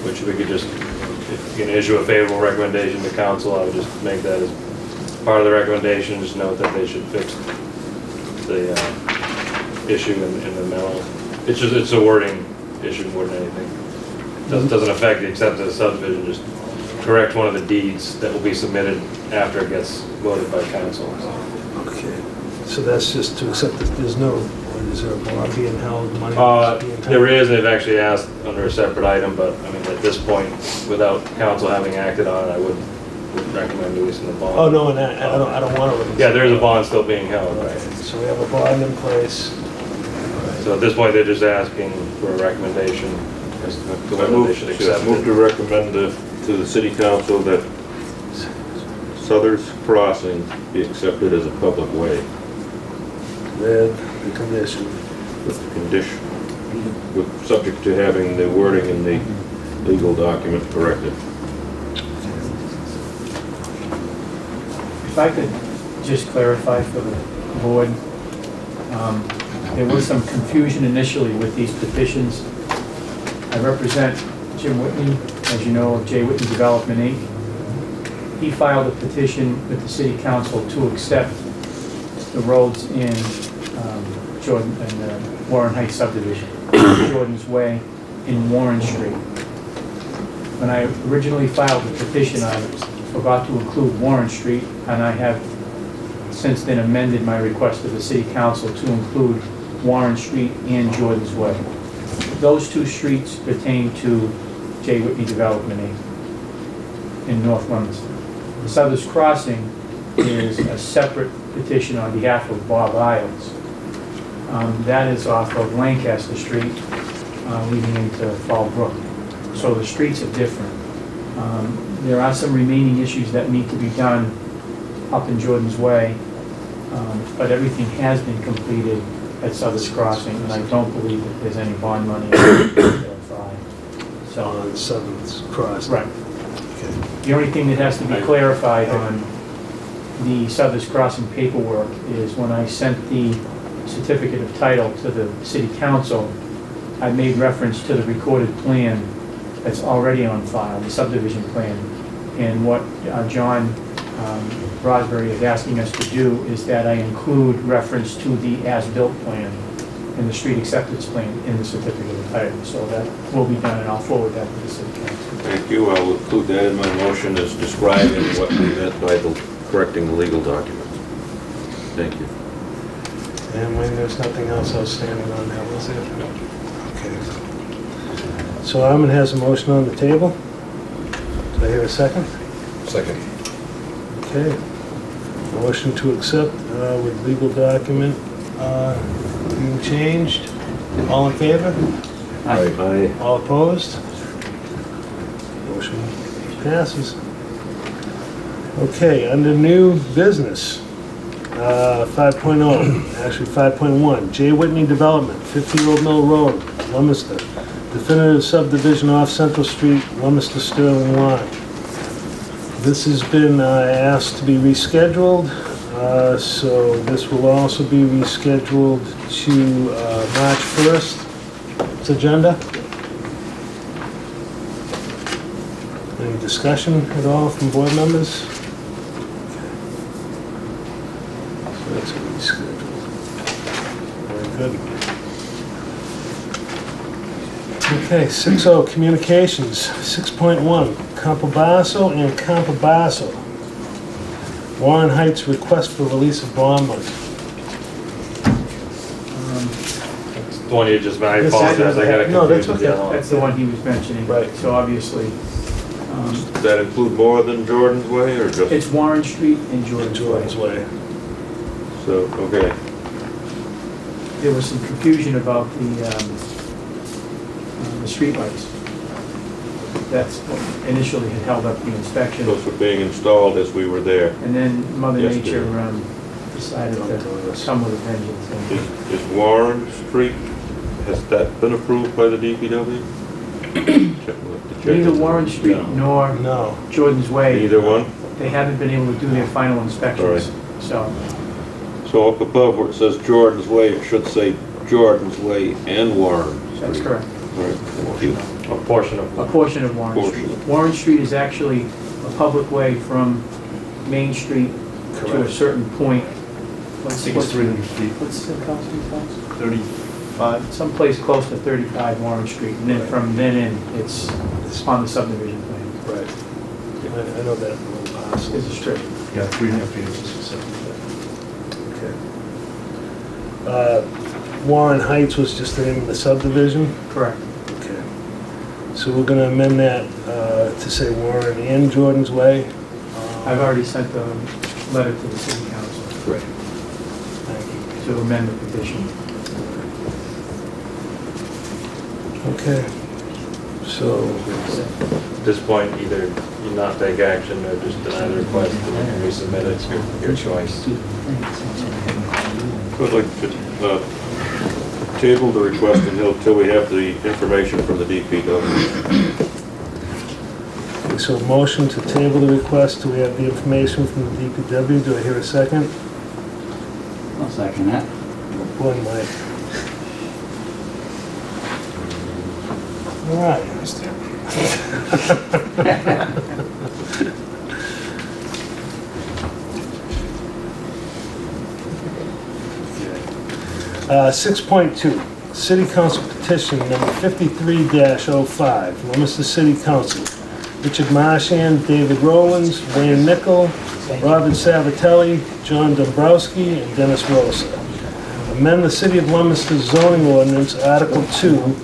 Speaker 5: which we could just, if you can issue a favorable recommendation to council, I would just make that as part of the recommendation, just note that they should fix the issue in the memo. It's a wording issue more than anything. Doesn't affect the acceptance of the subdivision, just correct one of the deeds that will be submitted after it gets voted by council.
Speaker 1: Okay, so that's just to accept that there's no, is there a bond being held, money being held?
Speaker 5: There is, they've actually asked under a separate item, but I mean, at this point, without council having acted on it, I would recommend releasing the bond.
Speaker 1: Oh, no, and I don't want to release.
Speaker 5: Yeah, there is a bond still being held,
Speaker 1: Okay,
Speaker 5: right?
Speaker 1: so we have a bond in place.
Speaker 5: So at this point, they're just asking for a recommendation as to
Speaker 4: I
Speaker 5: whether they should accept
Speaker 4: move to
Speaker 5: it.
Speaker 4: recommend to the city council that Suther's Crossing be accepted as a public way
Speaker 1: With the condition.
Speaker 4: with the condition, subject to having the wording in the legal document corrected.
Speaker 8: If I could just clarify for the board, there was some confusion initially with these petitions. I represent Jim Whitney, as you know, of J. Whitney Development, Inc. He filed a petition with the city council to accept the roads in Jordan and Warren Heights subdivision, Jordan's Way in Warren Street. When I originally filed the petition, I forgot to include Warren Street, and I have since then amended my request to the city council to include Warren Street and Jordan's Way. Those two streets pertain to J. Whitney Development, Inc. in North Leominster. The Southers Crossing is a separate petition on behalf of Bob Isles. That is off of Lancaster Street, leading into Fall Brook. So the streets are different. There are some remaining issues that need to be done up in Jordan's Way, but everything has been completed at Southers Crossing, and I don't believe that there's any bond money verified. So,
Speaker 1: On Southern's Crossing.
Speaker 8: right. The only thing that has to be clarified on the Southers Crossing paperwork is when I sent the certificate of title to the city council, I made reference to the recorded plan that's already on file, the subdivision plan. And what John Rosberry is asking us to do is that I include reference to the as-built plan and the street acceptance plan in the certificate of title. So that will be done, and I'll forward that to the city council.
Speaker 4: Thank you. I'll include that in my motion as describing what we meant by correcting the legal documents. Thank you.
Speaker 1: And when there's nothing else outstanding on that, was it? Okay. So Armin has a motion on the table. Do I hear a second?
Speaker 4: Second.
Speaker 1: Okay. Motion to accept with legal document being changed. All in favor?
Speaker 4: Aye.
Speaker 1: All opposed? Motion passes. Okay, under new business, 5.0, actually 5.1, J. Whitney Development, 50 Old Mill Road, Leominster. Definitive subdivision off Central Street, Leominster Sterling line. This has been asked to be rescheduled, so this will also be rescheduled to March 1st. It's agenda. Any discussion at all from board members? So that's a reschedule. Very good. Okay, 6.0 communications, 6.1 Campobasso and Campobasso. Warren Heights request for release of bond money.
Speaker 5: The one you just meant, I
Speaker 8: Yes,
Speaker 5: apologize, I got it
Speaker 1: No, that's
Speaker 5: confused with the
Speaker 1: okay.
Speaker 5: other one.
Speaker 8: That's the one he was mentioning.
Speaker 1: Right.
Speaker 8: So obviously,
Speaker 4: Does that include more than Jordan's Way or just?
Speaker 8: it's Warren Street and Jordan's
Speaker 1: Jordan's
Speaker 8: Way.
Speaker 1: Way.
Speaker 4: So, okay.
Speaker 8: There was some confusion about the streetlights. That's what initially had held up the inspection.
Speaker 4: Those were being installed as we were there.
Speaker 8: And then Mother
Speaker 4: Yes,
Speaker 8: Nature
Speaker 4: dear.
Speaker 8: decided to come with a vengeance. And
Speaker 4: Is Warren Street, has that been approved by the DPW?
Speaker 8: neither Warren Street nor
Speaker 1: No.
Speaker 8: Jordan's Way,
Speaker 4: Either one?
Speaker 8: they haven't been able to do their final inspections. So,
Speaker 4: So up above where it says Jordan's Way, it should say Jordan's Way and Warren Street.
Speaker 8: that's correct.
Speaker 4: All right, thank you.
Speaker 5: A portion of
Speaker 8: A portion of Warren
Speaker 4: Portion.
Speaker 8: Street. Warren Street is actually a public way from Main Street to a
Speaker 1: Correct.
Speaker 8: certain point.
Speaker 9: I think it's 300 feet.
Speaker 8: What's the Councilman's house?
Speaker 9: 35?
Speaker 8: Someplace close to 35 Warren Street, and then from then in, it's on the subdivision plan.
Speaker 1: Right. I know that little parcel.
Speaker 8: It's a strip.
Speaker 9: Yeah, 3.5 feet is specific.
Speaker 1: Okay. Warren Heights was just the name of the subdivision?
Speaker 8: Correct.
Speaker 1: Okay. So we're gonna amend that to say Warren and Jordan's Way.
Speaker 8: I've already sent the letter to the city council
Speaker 4: Great.
Speaker 1: Thank
Speaker 8: to amend the petition.
Speaker 1: you. Okay. So,
Speaker 5: At this point, either you not take action or just deny the request and resubmit it, your choice.
Speaker 4: So I'd like to table the request until we have the information from the DPW.
Speaker 1: so a motion to table the request till we have the information from the DPW. Do I hear a second?
Speaker 8: I'll second that.
Speaker 1: Boy, Mike. All right. 6.2, City Council Petition Number 53-05, Leominster City Council. Richard Marshan, David Rowlands, Wayne Nickel, Robert Savatelli, John Dombrowski, and Dennis Rosa. Amend the City of Leominster zoning ordinance, Article 2,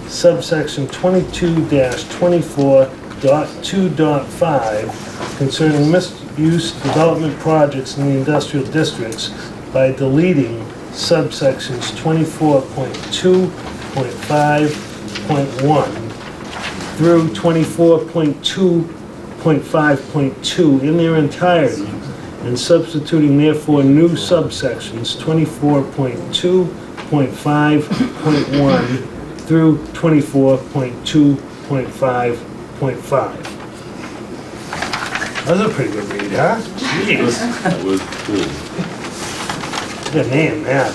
Speaker 1: subsection 22-24.2.5, concerning mixed-use development projects in the industrial districts by deleting subsections 24.2.5.1 through 24.2.5.2 in their entirety, and substituting therefore new subsections 24.2.5.1 through 24.2.5.5. That was a pretty good read, huh? Jeez.
Speaker 4: That was good.
Speaker 1: Good name, that.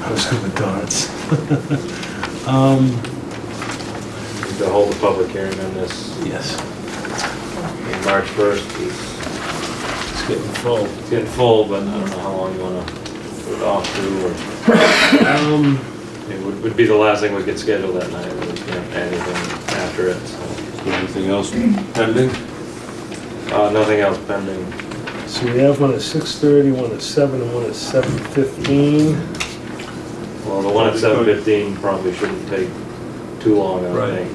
Speaker 1: I was good with darts.
Speaker 5: Need to hold a public hearing on this.
Speaker 1: Yes.
Speaker 5: March 1st is,
Speaker 1: It's getting full.
Speaker 5: it's getting full, but I don't know how long you wanna put it off to, or it would be the last thing we could schedule that night, we can't add anything after it, so.
Speaker 4: Anything else pending?
Speaker 5: Nothing else pending.
Speaker 1: So we have one at 6:30, one at 7, and one at 7:15.
Speaker 5: Well, the one at 7:15 probably shouldn't take too long, I don't
Speaker 4: Right.
Speaker 5: think.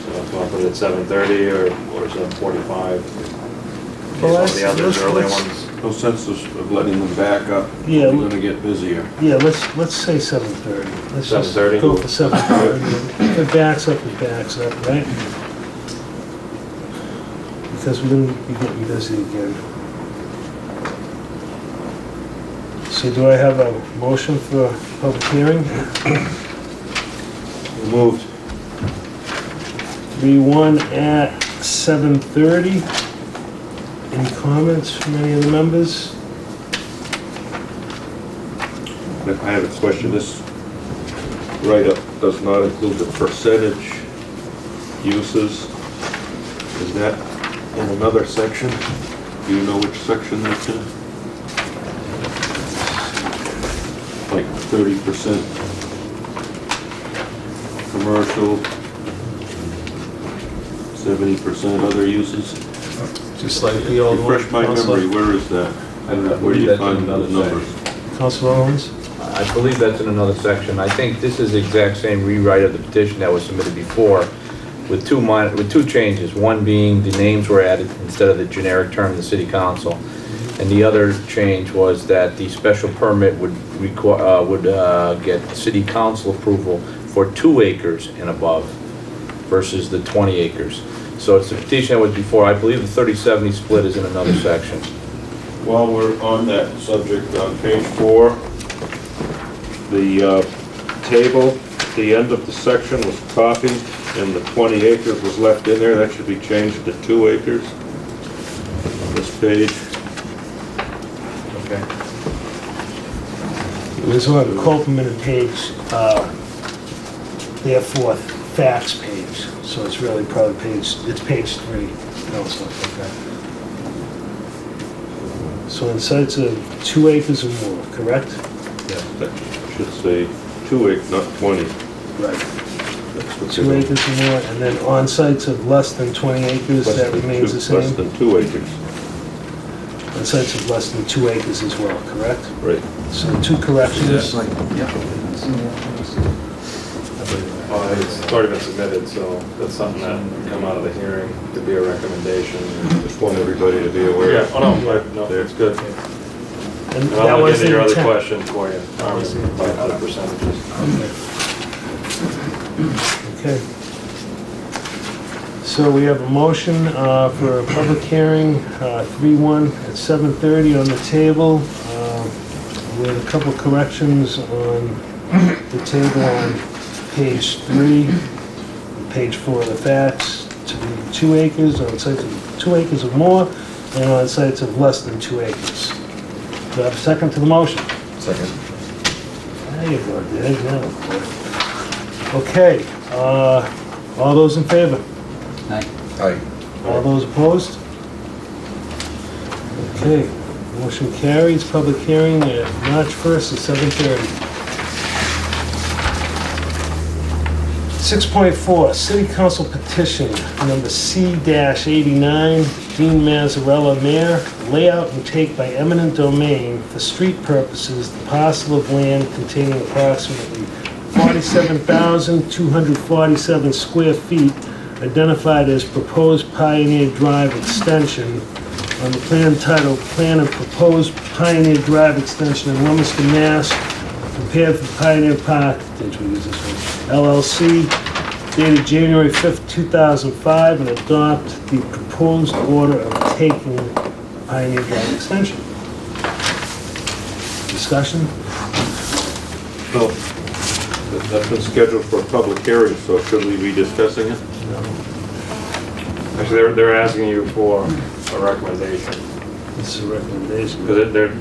Speaker 5: So if you want to put it at 7:30 or 7:45.
Speaker 1: Well,
Speaker 5: Some of the others
Speaker 1: let's-
Speaker 5: earlier
Speaker 1: let's-
Speaker 5: ones.
Speaker 4: No sense of letting them back up.
Speaker 1: Yeah.
Speaker 4: We're gonna get busier.
Speaker 1: Yeah, let's say 7:30. Let's just
Speaker 5: 7:30?
Speaker 1: go for 7:30. If it backs up, it backs up, right? Because we're gonna be getting busy again. So do I have a motion for public hearing?
Speaker 4: Moved.
Speaker 1: 3-1 at 7:30. Any comments from any of the members?
Speaker 4: I have a question. This write-up does not include the percentage uses. Is that in another section? Do you know which section that's in? Like 30% commercial, 70% other uses?
Speaker 13: Just like the old one.
Speaker 4: Refresh my memory, where is that? Where do you find those numbers?
Speaker 1: Councilor Owens?
Speaker 13: I believe that's in another section. I think this is the exact same rewrite of the petition that was submitted before with two changes. One being the names were added instead of the generic term, the city council. And the other change was that the special permit would get city council approval for 2 acres and above versus the 20 acres. So it's the petition that was before. I believe the 30-70 split is in another section.
Speaker 4: While we're on that subject, on page 4, the table, the end of the section was copied and the 20 acres was left in there. That should be changed to 2 acres on this page.
Speaker 13: Okay.
Speaker 1: It was on Copeland page, therefore facts page, so it's really probably it's page 3 also.
Speaker 13: Okay.
Speaker 1: So in sites of 2 acres or more, correct?
Speaker 4: That should say 2 acres, not 20.
Speaker 1: Right.
Speaker 4: That's what
Speaker 1: 2
Speaker 4: they want.
Speaker 1: acres or more, and then on sites of less than 20 acres,
Speaker 4: Less
Speaker 1: that
Speaker 4: than
Speaker 1: remains the
Speaker 4: Less
Speaker 1: same?
Speaker 4: than 2 acres,
Speaker 1: On sites of less than 2 acres as well, correct?
Speaker 4: right.
Speaker 1: So 2 corrections.
Speaker 5: It's already been submitted, so that's something that can come out of the hearing to be a recommendation.
Speaker 4: Just want everybody to be aware.
Speaker 5: Yeah, oh no, it's good.
Speaker 1: And
Speaker 5: And
Speaker 1: that
Speaker 5: I'll look
Speaker 1: was
Speaker 5: into
Speaker 1: the
Speaker 5: your other
Speaker 1: intent.
Speaker 5: question for you, about the percentages.
Speaker 1: Okay. So we have a motion for a public hearing, 3-1 at 7:30 on the table, with a couple corrections on the table on page 3, page 4 of the facts, to be 2 acres on sites of 2 acres or more, and on sites of less than 2 acres. Do I have a second to the motion?
Speaker 4: Second.
Speaker 1: There you go, Dave, now. Okay, all those in favor?
Speaker 4: Aye.
Speaker 1: All those opposed? Okay, motion carries. Public hearing at March 1st at 7:30. 6.4, City Council Petition Number C-89, Dean Mazzarella, Mayor, layout and take by eminent domain for street purposes the parcel of land containing approximately 47,247 square feet identified as proposed Pioneer Drive extension on the plan titled Plan of Proposed Pioneer Drive Extension in Leominster, Mass. Prepared for Pioneer Park, did we use this one? LLC, dated January 5th, 2005, and adopt the proposed order of taking Pioneer Drive extension. Discussion?
Speaker 4: Well, that's been scheduled for a public hearing, so should we be discussing it?
Speaker 5: Actually, they're asking you for a recommendation.
Speaker 1: This is a recommendation.
Speaker 5: Because they're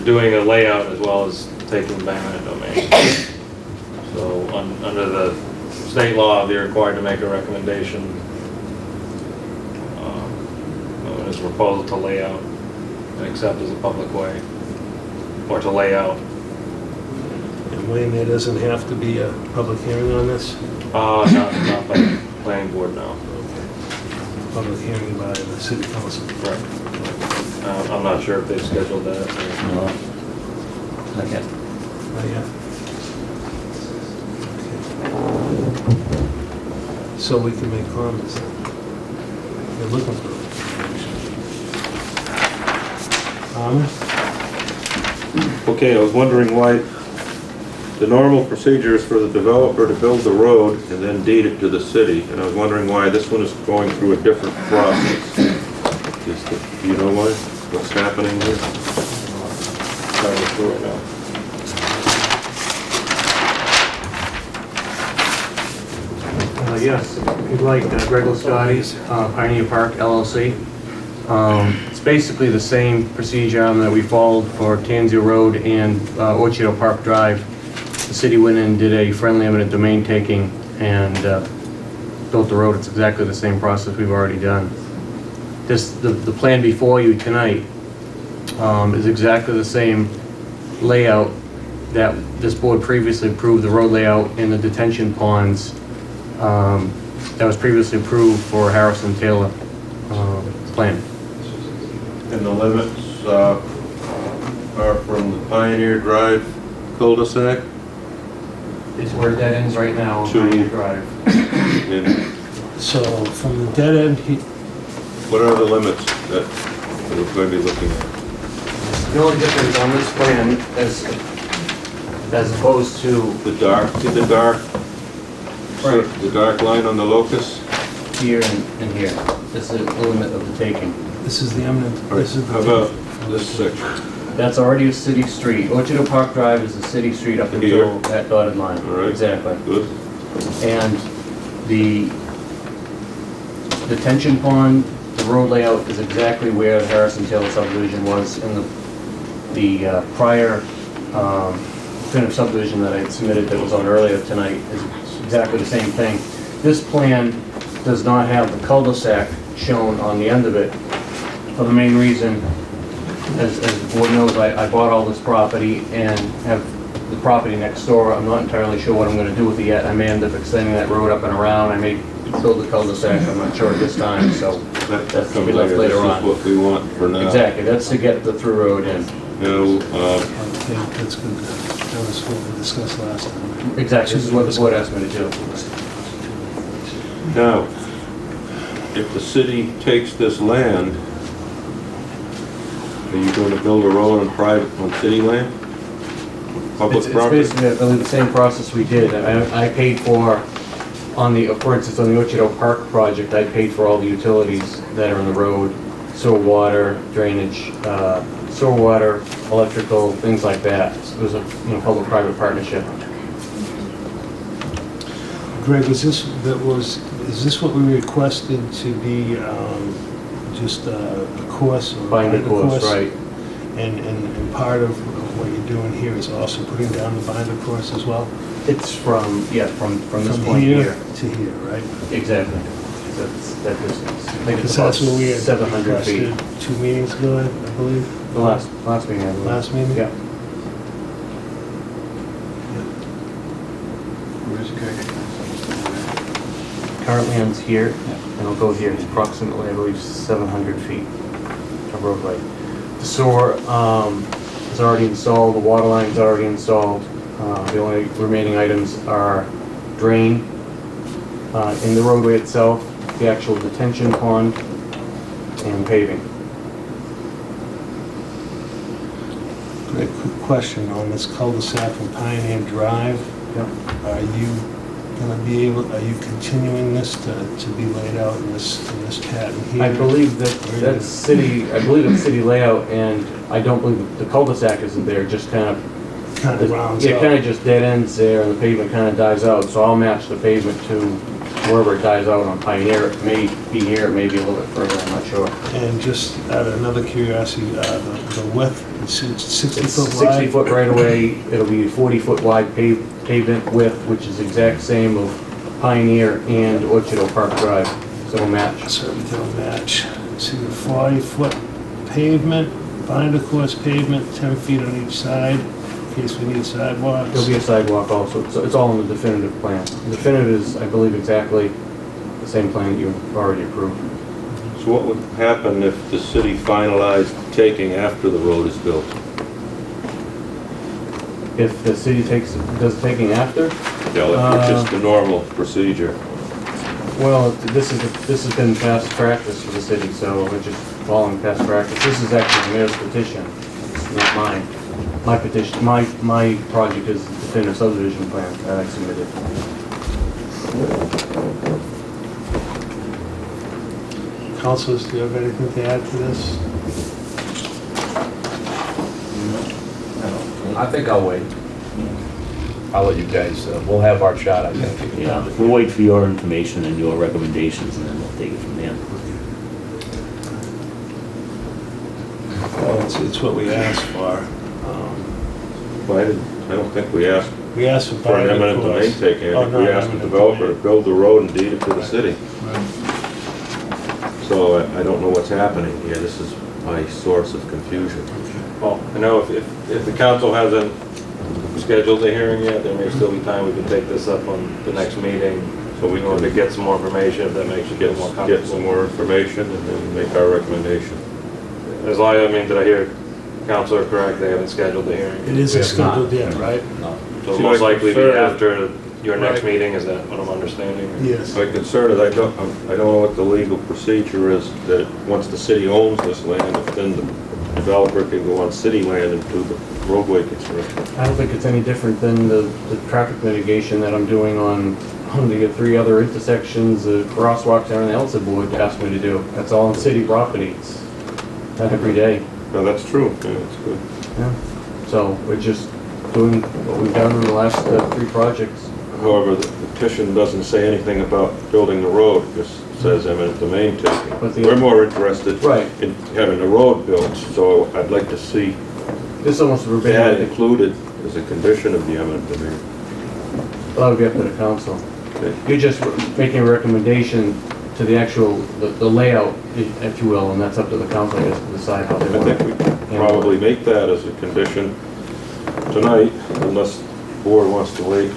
Speaker 5: doing a layout as well as taking the eminent domain. So under the state law, they're required to make a recommendation on his proposal to lay out and accept as a public way, or to lay out.
Speaker 1: And Wayne, there doesn't have to be a public hearing on this?
Speaker 5: Not by the planning board, no.
Speaker 1: Public hearing by the city council.
Speaker 5: Right. I'm not sure if they've scheduled that.
Speaker 11: No. Not yet.
Speaker 1: Not yet. Okay. So we can make comments then. They're looking for it.
Speaker 4: Okay, I was wondering why the normal procedure is for the developer to build the road and then deed it to the city, and I was wondering why this one is going through a different process. Do you know why? What's happening here?
Speaker 5: Sorry, through it now.
Speaker 14: Yes, if you'd like, Greg Scotty's Pioneer Park LLC. It's basically the same procedure that we followed for Tanzio Road and Orchard Park Drive. The city went in and did a friendly eminent domain taking and built the road. It's exactly the same process we've already done. The plan before you tonight is exactly the same layout that this board previously approved, the road layout and the detention ponds that was previously approved for Harrison Taylor plan.
Speaker 4: And the limits are from the Pioneer Drive cul-de-sac?
Speaker 14: It's where it dead ends right now on
Speaker 4: To-
Speaker 14: Pioneer Drive.
Speaker 4: And
Speaker 1: So from the dead end,
Speaker 4: what are the limits that we're going to be looking at?
Speaker 14: The only difference on this plan as opposed to
Speaker 4: The dark, see the dark?
Speaker 14: Right.
Speaker 4: The dark line on the locus?
Speaker 14: here and here. This is the limit of the taking.
Speaker 1: this is the eminent,
Speaker 4: All right,
Speaker 1: this is
Speaker 4: how
Speaker 1: the...
Speaker 4: about this section?
Speaker 14: That's already a city street. Orchard Park Drive is a city street up until
Speaker 4: Here.
Speaker 14: that dotted line.
Speaker 4: All right.
Speaker 14: Exactly.
Speaker 4: Good.
Speaker 14: And the detention pond, the road layout is exactly where the Harrison Taylor subdivision was in the prior definitive subdivision that I had submitted that was on earlier tonight is exactly the same thing. This plan does not have the cul-de-sac shown on the end of it for the main reason, as the board knows, I bought all this property and have the property next door. I'm not entirely sure what I'm going to do with it yet. I may end up extending that road up and around. I may build the cul-de-sac. I'm not sure at this time, so that's to be left later on.
Speaker 4: This is what we want for now.
Speaker 14: Exactly, that's to get the through road in.
Speaker 4: Now,
Speaker 1: Okay, that's good. That was what we discussed last time.
Speaker 14: Exactly, this is what the board asked me to do.
Speaker 4: now, if the city takes this land, are you going to build a road on city land? Public
Speaker 14: It's
Speaker 4: property?
Speaker 14: basically, I believe, the same process we did. I paid for, for instance, on the Orchard Park project, I paid for all the utilities that are in the road, sewer, water, drainage, sewer, water, electrical, things like that. So it was a public-private partnership.
Speaker 1: Greg, is this what we requested to be just a course? Or
Speaker 14: Binder course, right.
Speaker 1: And part of what you're doing here is also putting down the binder course as well?
Speaker 14: It's from this
Speaker 1: From
Speaker 14: point here.
Speaker 1: to here, right?
Speaker 14: Exactly. That's that distance. I think it's
Speaker 1: Because
Speaker 14: about
Speaker 1: that's what we had
Speaker 14: 700 feet.
Speaker 1: requested 2 meetings ago, I believe.
Speaker 14: The last meeting, I believe.
Speaker 1: Last meeting?
Speaker 14: Yeah.
Speaker 9: Where's Greg?
Speaker 14: Currently ends here, and it'll go here. It's approximately, I believe, 700 feet of roadway. The sewer is already installed, the water line's already installed. The only remaining items are drain in the roadway itself, the actual detention pond, and paving.
Speaker 1: Greg, quick question on this cul-de-sac from Pioneer Drive.
Speaker 14: Yep.
Speaker 1: Are you continuing this to be laid out in this pattern here?
Speaker 14: I believe that's city layout, and I don't believe the cul-de-sac isn't there, just kind of
Speaker 1: rounds
Speaker 14: it
Speaker 1: out.
Speaker 14: kind of just dead ends there, and the pavement kind of dies out, so I'll match the pavement to wherever it dies out on Pioneer. It may be here, it may be a little bit further, I'm not sure.
Speaker 1: And just out of another curiosity, the width, it's 60
Speaker 14: It's
Speaker 1: foot wide?
Speaker 14: 60 foot right away, it'll be 40 foot wide pavement width, which is exact same of Pioneer and Orchard Park Drive, so it'll match.
Speaker 1: So it'll match. See the 40 foot pavement, binder course pavement, 10 feet on each side, in case we need sidewalks.
Speaker 14: There'll be a sidewalk also, so it's all in the definitive plan. The definitive is, I believe, exactly the same plan that you've already approved.
Speaker 4: So what would happen if the city finalized taking after the road is built?
Speaker 14: If the city does taking after,
Speaker 4: Yeah, it's just the normal procedure.
Speaker 14: well, this has been past practice for the city, so we're just following past practice. This is actually the mayor's petition, it's not mine. My petition, my project is the definitive subdivision plan that I submitted.
Speaker 1: Councilors, do you have anything to add to this?
Speaker 13: I think I'll wait. I'll let you guys, we'll have our shot, I think.
Speaker 15: Yeah, we'll wait for your information and your recommendations, and then we'll take it from there.
Speaker 1: Well, it's what we asked for.
Speaker 4: Well, I don't think we asked
Speaker 1: We asked for
Speaker 4: for an
Speaker 1: binder
Speaker 4: eminent domain
Speaker 1: course.
Speaker 4: taking. I
Speaker 1: Oh,
Speaker 4: think
Speaker 1: no,
Speaker 4: we asked the
Speaker 1: eminent
Speaker 4: developer to
Speaker 1: domain.
Speaker 4: build the road and deed it to the city.
Speaker 1: Right.
Speaker 4: So I don't know what's happening here. This is my source of confusion.
Speaker 5: Well, I know if the council hasn't scheduled a hearing yet, there may still be time we can take this up on the next meeting. So we want to get some more information, if that makes you feel more comfortable.
Speaker 4: Get some more information and then make our recommendation.
Speaker 5: As long as, did I hear Counselor correct, they haven't scheduled the hearing?
Speaker 1: It isn't scheduled yet, right?
Speaker 13: No.
Speaker 5: So
Speaker 4: See,
Speaker 5: most
Speaker 4: my
Speaker 5: likely be
Speaker 4: concern is-
Speaker 5: after your next
Speaker 1: Right.
Speaker 5: meeting, is that what I'm understanding?
Speaker 1: Yes.
Speaker 4: My concern is I don't know what the legal procedure is, that once the city owns this land, if then the developer can go on city land and do the roadway construction.
Speaker 14: I don't think it's any different than the traffic mitigation that I'm doing on the 3 other intersections, the crosswalks, everything else the board asked me to do. That's all on city property. It's done every day.
Speaker 4: No, that's true. Yeah, that's good.
Speaker 14: Yeah. So we're just doing what we've done in the last 3 projects.
Speaker 4: However, the petition doesn't say anything about building the road, it just says eminent domain taking.
Speaker 14: But the-
Speaker 4: We're more interested
Speaker 14: Right.
Speaker 4: in having the road built, so I'd like to see
Speaker 14: This is almost
Speaker 4: that
Speaker 14: verbatim.
Speaker 4: included as a condition of the eminent domain.
Speaker 14: That'll be up to the council.
Speaker 4: Okay.
Speaker 14: You're just making a recommendation to the actual, the layout, if you will, and that's up to the council, I guess, to decide how they
Speaker 4: I
Speaker 14: want
Speaker 4: think
Speaker 14: it.
Speaker 4: we can probably make that as a condition tonight, unless the board wants to wait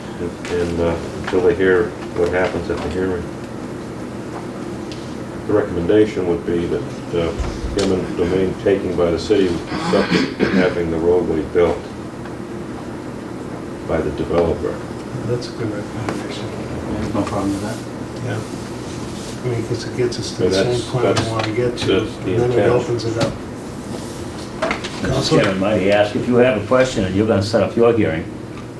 Speaker 4: until they hear what happens at the hearing. The recommendation would be that eminent domain taking by the city would be subject to having the roadway built by the developer.
Speaker 1: That's a good recommendation.
Speaker 15: There's no problem with that.
Speaker 1: Yeah. I mean, because it gets us to
Speaker 4: Yeah,
Speaker 1: the same
Speaker 4: that's-
Speaker 1: point we
Speaker 4: that's-
Speaker 1: want to get to,
Speaker 4: that's the
Speaker 1: and then it
Speaker 4: intent.
Speaker 1: opens it up.
Speaker 15: Mr. Chairman, might I ask, if you have a question and you're gonna set up your hearing,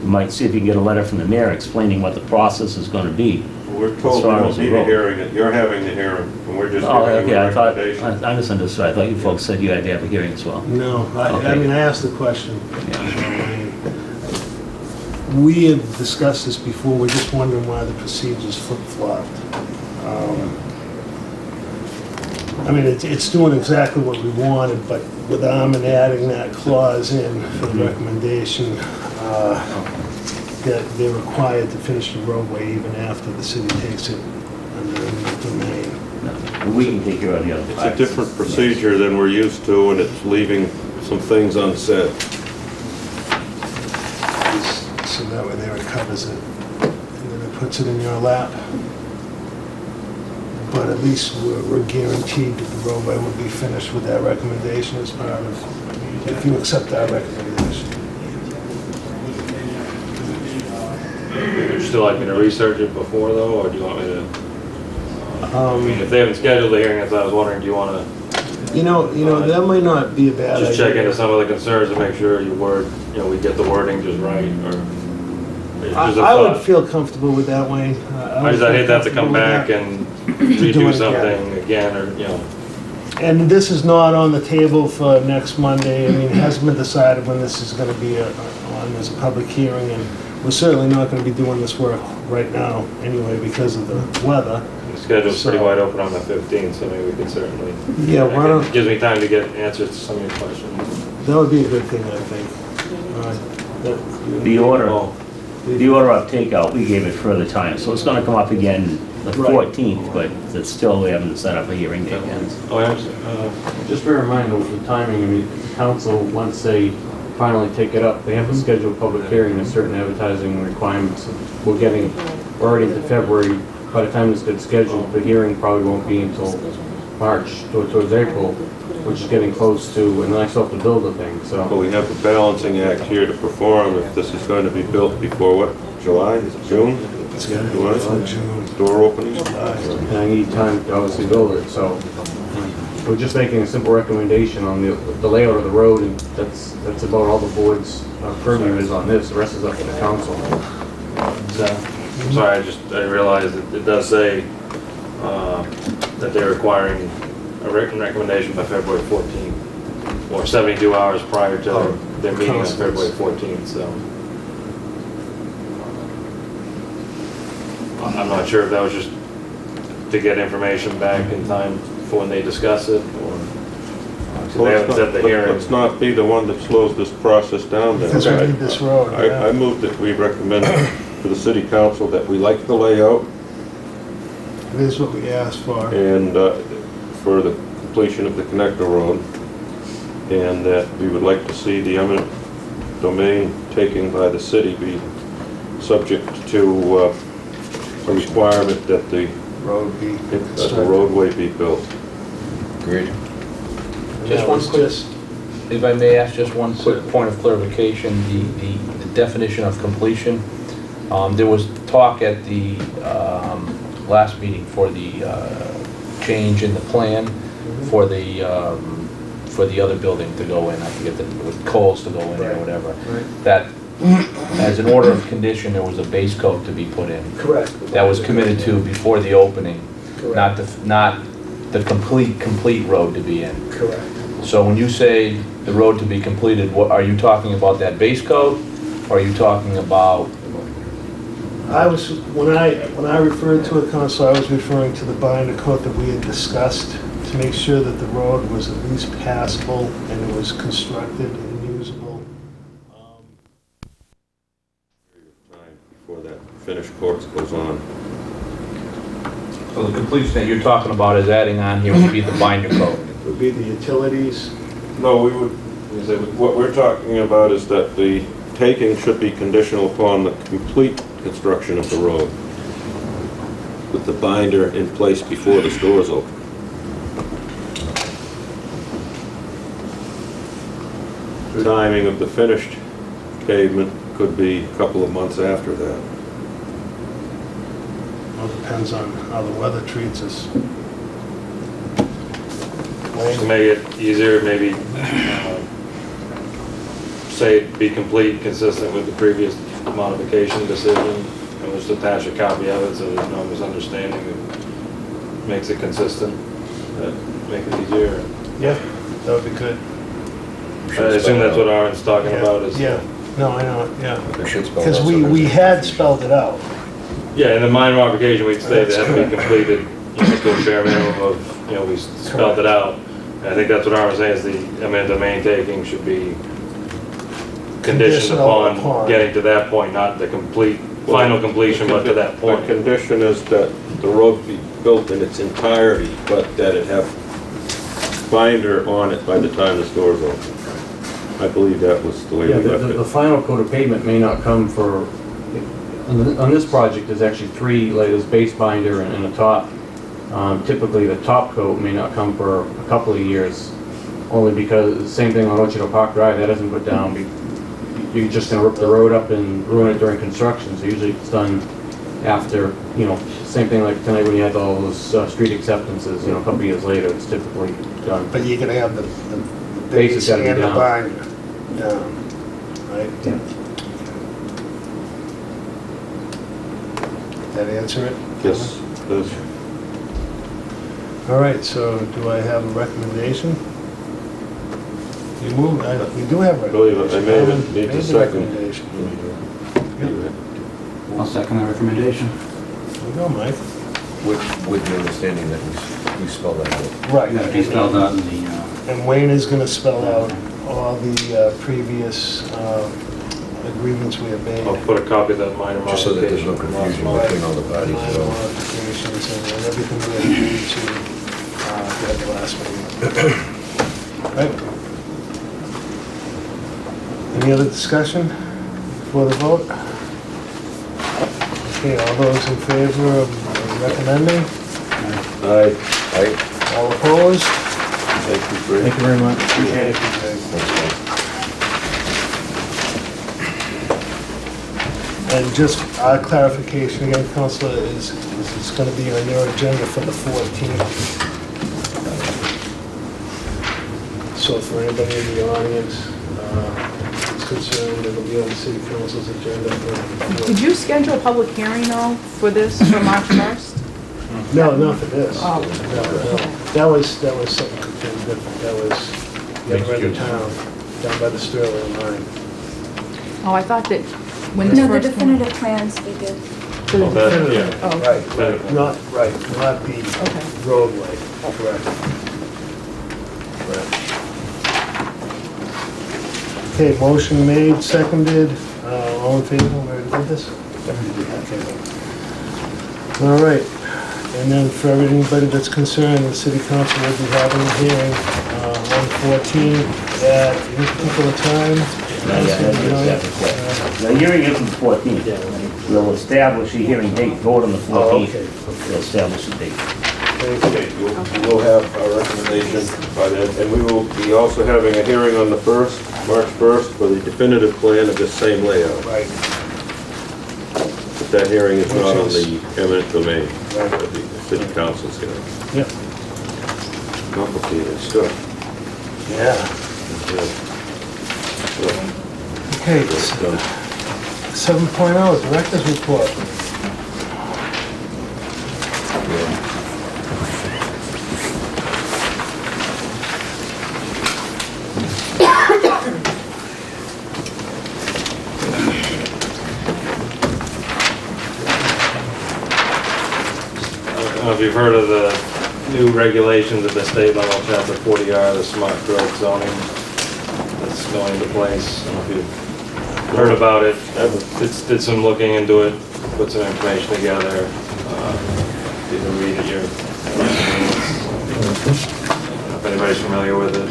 Speaker 15: you might see if you can get a letter from the mayor explaining what the process is gonna be.
Speaker 4: We're told we
Speaker 15: As far
Speaker 4: don't
Speaker 15: as the
Speaker 4: need a
Speaker 15: road.
Speaker 4: hearing, you're having the hearing, and we're just
Speaker 15: Oh,
Speaker 4: giving you
Speaker 15: okay,
Speaker 4: a
Speaker 15: I thought,
Speaker 4: recommendation.
Speaker 15: I misunderstood. I thought you folks said you had to have a hearing as well.
Speaker 1: No, I
Speaker 15: Okay.
Speaker 1: mean, I asked the question.
Speaker 15: Yeah.
Speaker 1: I mean, we have discussed this before, we're just wondering why the procedure's flip-flopped. I mean, it's doing exactly what we wanted, but with Armin adding that clause in for the recommendation, that they're required to finish the roadway even after the city takes it under eminent domain.
Speaker 15: We can take care of the other
Speaker 4: It's
Speaker 15: parts.
Speaker 4: a different procedure than we're used to, and it's leaving some things unsaid.
Speaker 1: So that way there it covers it, and then it puts it in your lap. But at least we're guaranteed that the roadway will be finished with that recommendation as part of, if you accept our recommendation.
Speaker 5: Would you still like me to research it before though, or do you want me to? I mean, if they haven't scheduled the hearing, as I was wondering, do you want to
Speaker 1: You know, that might not be a bad idea.
Speaker 5: just check into some of the concerns and make sure we get the wording just right, or? just a
Speaker 1: I would
Speaker 5: thought.
Speaker 1: feel comfortable with that, Wayne.
Speaker 5: I hate that to come back and
Speaker 1: Do
Speaker 5: redo
Speaker 1: it
Speaker 5: something again, or,
Speaker 1: And this is not on the table for next Monday. I mean, it hasn't been decided when this is going to be on as a public hearing, and we're certainly not going to be doing this work right now anyway because of the weather.
Speaker 5: the schedule's pretty wide open on the 15th, so maybe we can certainly.
Speaker 1: Yeah, why don't,
Speaker 5: It gives me time to get answers to some of your questions.
Speaker 1: that would be a good thing, I think. All right.
Speaker 15: The order,
Speaker 5: Oh,
Speaker 15: the order of takeout, we gave it further time, so it's gonna come up again the
Speaker 1: Right.
Speaker 15: 14th, but it's still, we haven't set up a hearing date yet.
Speaker 5: Oh, I understand.
Speaker 14: Just bear in mind with the timing, I mean, the council, once they finally take it up, they have to schedule a public hearing, there's certain advertising requirements. We're already into February, by the time this gets scheduled, the hearing probably won't be until March, towards April, which is getting close to, and then I still have to build the thing,
Speaker 4: But
Speaker 14: so.
Speaker 4: we have the balancing act here to perform if this is going to be built before what, July, is it June?
Speaker 1: It's got to be before June.
Speaker 4: Door opening?
Speaker 14: And I need time to obviously build it, so. We're just making a simple recommendation on the layout of the road, and that's about all the board's purview is on this, the rest is up to the council.
Speaker 5: I'm sorry, I realized it does say that they're requiring a written recommendation by February 14th, or 72 hours prior to their meeting on February 14th, so. I'm not sure if that was just to get information back in time for when they discuss it, or so they haven't set the hearing.
Speaker 4: Let's not be the one that slows this process down then.
Speaker 1: Because we need this road, yeah.
Speaker 4: I move that we recommend to the city council that we like the layout
Speaker 1: It is what we asked for.
Speaker 4: and for the completion of the connector road, and that we would like to see the eminent domain taking by the city be subject to a requirement that the roadway be built.
Speaker 13: Agreed.
Speaker 1: And
Speaker 13: Just
Speaker 1: that
Speaker 13: one
Speaker 1: was
Speaker 13: quick,
Speaker 1: just-
Speaker 13: if I may ask just one quick point of clarification, the definition of completion. There was talk at the last meeting for the change in the plan for the other building to go in, I forget with Coles to go in or whatever. That as an order of condition, there was a base coat to be put in.
Speaker 1: Correct.
Speaker 13: That was committed to before the opening, not the complete road to be in.
Speaker 1: Correct.
Speaker 13: So when you say the road to be completed, what, are you talking about that base coat? Or are you talking about,
Speaker 1: When I referred to it, Council, I was referring to the binder coat that we had discussed to make sure that the road was at least passable and it was constructed and usable.
Speaker 4: Time before that finished course goes on.
Speaker 13: so the completion that you're talking about is adding on here would be the binder coat?
Speaker 1: Would be the utilities.
Speaker 4: No, what we're talking about is that the taking should be conditional upon the complete construction of the road, with the binder in place before the stores open. The timing of the finished pavement could be a couple of months after that.
Speaker 1: Well, it depends on how the weather treats us.
Speaker 5: To make it easier, maybe say be complete, consistent with the previous modification decision, and just attach a copy of it so there's no misunderstanding. It makes it consistent, make it easier.
Speaker 1: Yeah, that would be good.
Speaker 5: I assume that's what Aaron's talking about is.
Speaker 1: Yeah, No, I know, yeah.
Speaker 4: We should spell it
Speaker 1: Because
Speaker 4: out
Speaker 1: we
Speaker 4: so
Speaker 1: had spelled it out.
Speaker 2: Yeah, in the minor modification, we'd say they have to be completed, to a bare minimum of, we spelled it out. And I think that's what Arm was saying, is the eminent domain taking should be conditioned
Speaker 1: Conditional
Speaker 2: upon getting to that point, not the final completion, but to that
Speaker 4: The
Speaker 2: point.
Speaker 4: condition is that the road be built in its entirety, but that it have binder on it by the time the store's open. I believe that was the way
Speaker 14: Yeah,
Speaker 4: we left
Speaker 14: the
Speaker 4: it.
Speaker 14: final coat of pavement may not come for, on this project, there's actually 3 layers, base binder and a top. Typically, the top coat may not come for a couple of years, only because, same thing on Orchard Park Drive, that doesn't put down, you're just gonna rip the road up and ruin it during construction, so usually it's done after, same thing like tonight when you had all those street acceptances, a couple of years later, it's typically done.
Speaker 1: But you're gonna have the
Speaker 14: Base
Speaker 1: base
Speaker 14: has gotta be
Speaker 1: and the
Speaker 14: down.
Speaker 1: binder down, right?
Speaker 14: Yeah.
Speaker 1: That answer it?
Speaker 4: Yes, those,
Speaker 1: All right, so do I have a recommendation? You move, we do have a
Speaker 4: believe it, I made it,
Speaker 1: recommendation.
Speaker 4: need to
Speaker 1: Made the
Speaker 4: second.
Speaker 1: recommendation.
Speaker 15: I'll second the recommendation.
Speaker 1: There you go, Mike.
Speaker 16: With the understanding that we spell that out.
Speaker 1: Right.
Speaker 15: Got to be spelled out in the,
Speaker 1: And Wayne is gonna spell out all the previous agreements we have made.
Speaker 2: I'll put a copy of that minor
Speaker 16: Just so that there's
Speaker 2: modification.
Speaker 16: no
Speaker 2: from last
Speaker 16: confusion
Speaker 2: month.
Speaker 16: between all the parties.
Speaker 1: Minor
Speaker 16: so.
Speaker 1: modifications and everything we agreed to at the last meeting. Right? Any other discussion before the vote? Okay, all those in favor of recommending?
Speaker 4: Aye.
Speaker 1: All opposed?
Speaker 4: Thank you, Fred.
Speaker 14: Thank you very much.
Speaker 1: Appreciate it. And just our clarification again, Counselor, is it's going to be on your agenda for the 14th. So for anybody in the audience is concerned, it'll be on the City Council's agenda for the 14th.
Speaker 17: Did you schedule a public hearing though for this for March 1st?
Speaker 1: No, not for this.
Speaker 17: Oh.
Speaker 1: No. That was something completely different. That was the other end of town, down by the Sterling line.
Speaker 17: Oh, I thought that when this
Speaker 7: No, the
Speaker 17: first came.
Speaker 7: definitive plans we did.
Speaker 17: For the
Speaker 2: Oh, that-
Speaker 17: definitive-
Speaker 2: yeah.
Speaker 17: Oh,
Speaker 1: Right, not the
Speaker 17: okay.
Speaker 1: roadway, correct. Correct. Okay, motion made, seconded, all in favor, we already did this? Okay. All right, and then for everybody that's concerned, the city council will be having a hearing on 14 at any particular time.
Speaker 15: the hearing is on the 14th. We'll establish a hearing date, vote on the 14th.
Speaker 1: okay.
Speaker 15: We'll establish a date.
Speaker 4: Okay, we'll have our recommendation by then, and we will be also having a hearing on the 1st, March 1st, for the definitive plan of this same layout.
Speaker 1: Right.
Speaker 4: But that hearing is not on the eminent domain,
Speaker 1: Right.
Speaker 4: but the city council's hearing.
Speaker 1: Yep.
Speaker 4: Complicated stuff.
Speaker 1: Yeah. Okay,
Speaker 4: That's done.
Speaker 1: 7.0, Director's Report.
Speaker 2: I don't know if you've heard of the new regulations at the state level, chapter 40R, the smart growth zoning that's going into place. I don't know if you've heard about it. Did some looking into it, put some information together. You can read at your convenience. I don't know if anybody's familiar with it.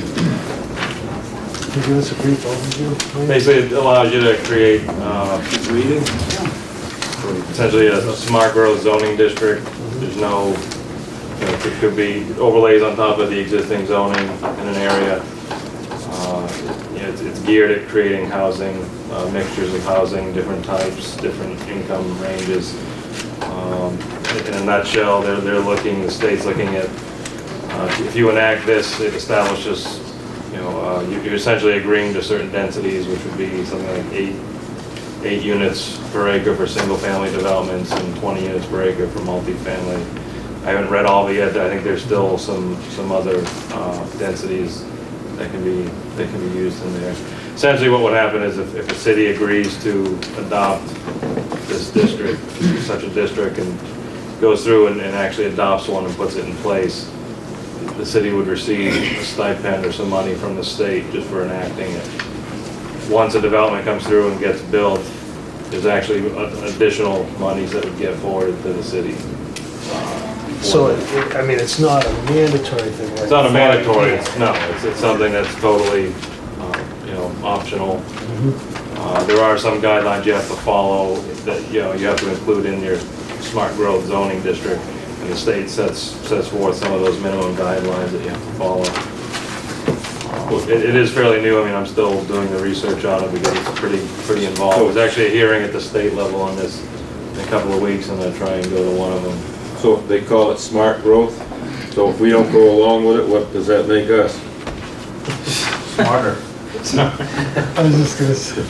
Speaker 1: Can you give us a brief overview?
Speaker 2: Basically, it allows you to create,
Speaker 4: Reading?
Speaker 2: essentially a smart growth zoning district. There's no, it could be overlays on top of the existing zoning in an area. It's geared at creating housing, mixtures of housing, different types, different income ranges. In a nutshell, they're looking, the state's looking at, if you enact this, it establishes, you're essentially agreeing to certain densities, which would be something like 8 units per acre for single-family developments and 20 units per acre for multifamily. I haven't read all of it yet. I think there's still some other densities that can be used in there.
Speaker 5: essentially what would happen is if a city agrees to adopt this district, such a district, and goes through and actually adopts one and puts it in place, the city would receive a stipend or some money from the state just for enacting it. Once a development comes through and gets built, there's actually additional monies that would get forwarded to the city.
Speaker 1: So, I mean, it's not a mandatory thing, right?
Speaker 5: It's not a mandatory, it's something that's totally, optional. There are some guidelines you have to follow that, you have to include in your smart growth zoning district, and the state sets forth some of those minimum guidelines that you have to follow. It is fairly new. I mean, I'm still doing the research on it because it's pretty involved. There's actually a hearing at the state level on this in a couple of weeks, and I'm gonna try and go to one of them.
Speaker 4: So they call it smart growth, so if we don't go along with it, what does that make us?
Speaker 3: Smarter.
Speaker 1: I was just gonna say.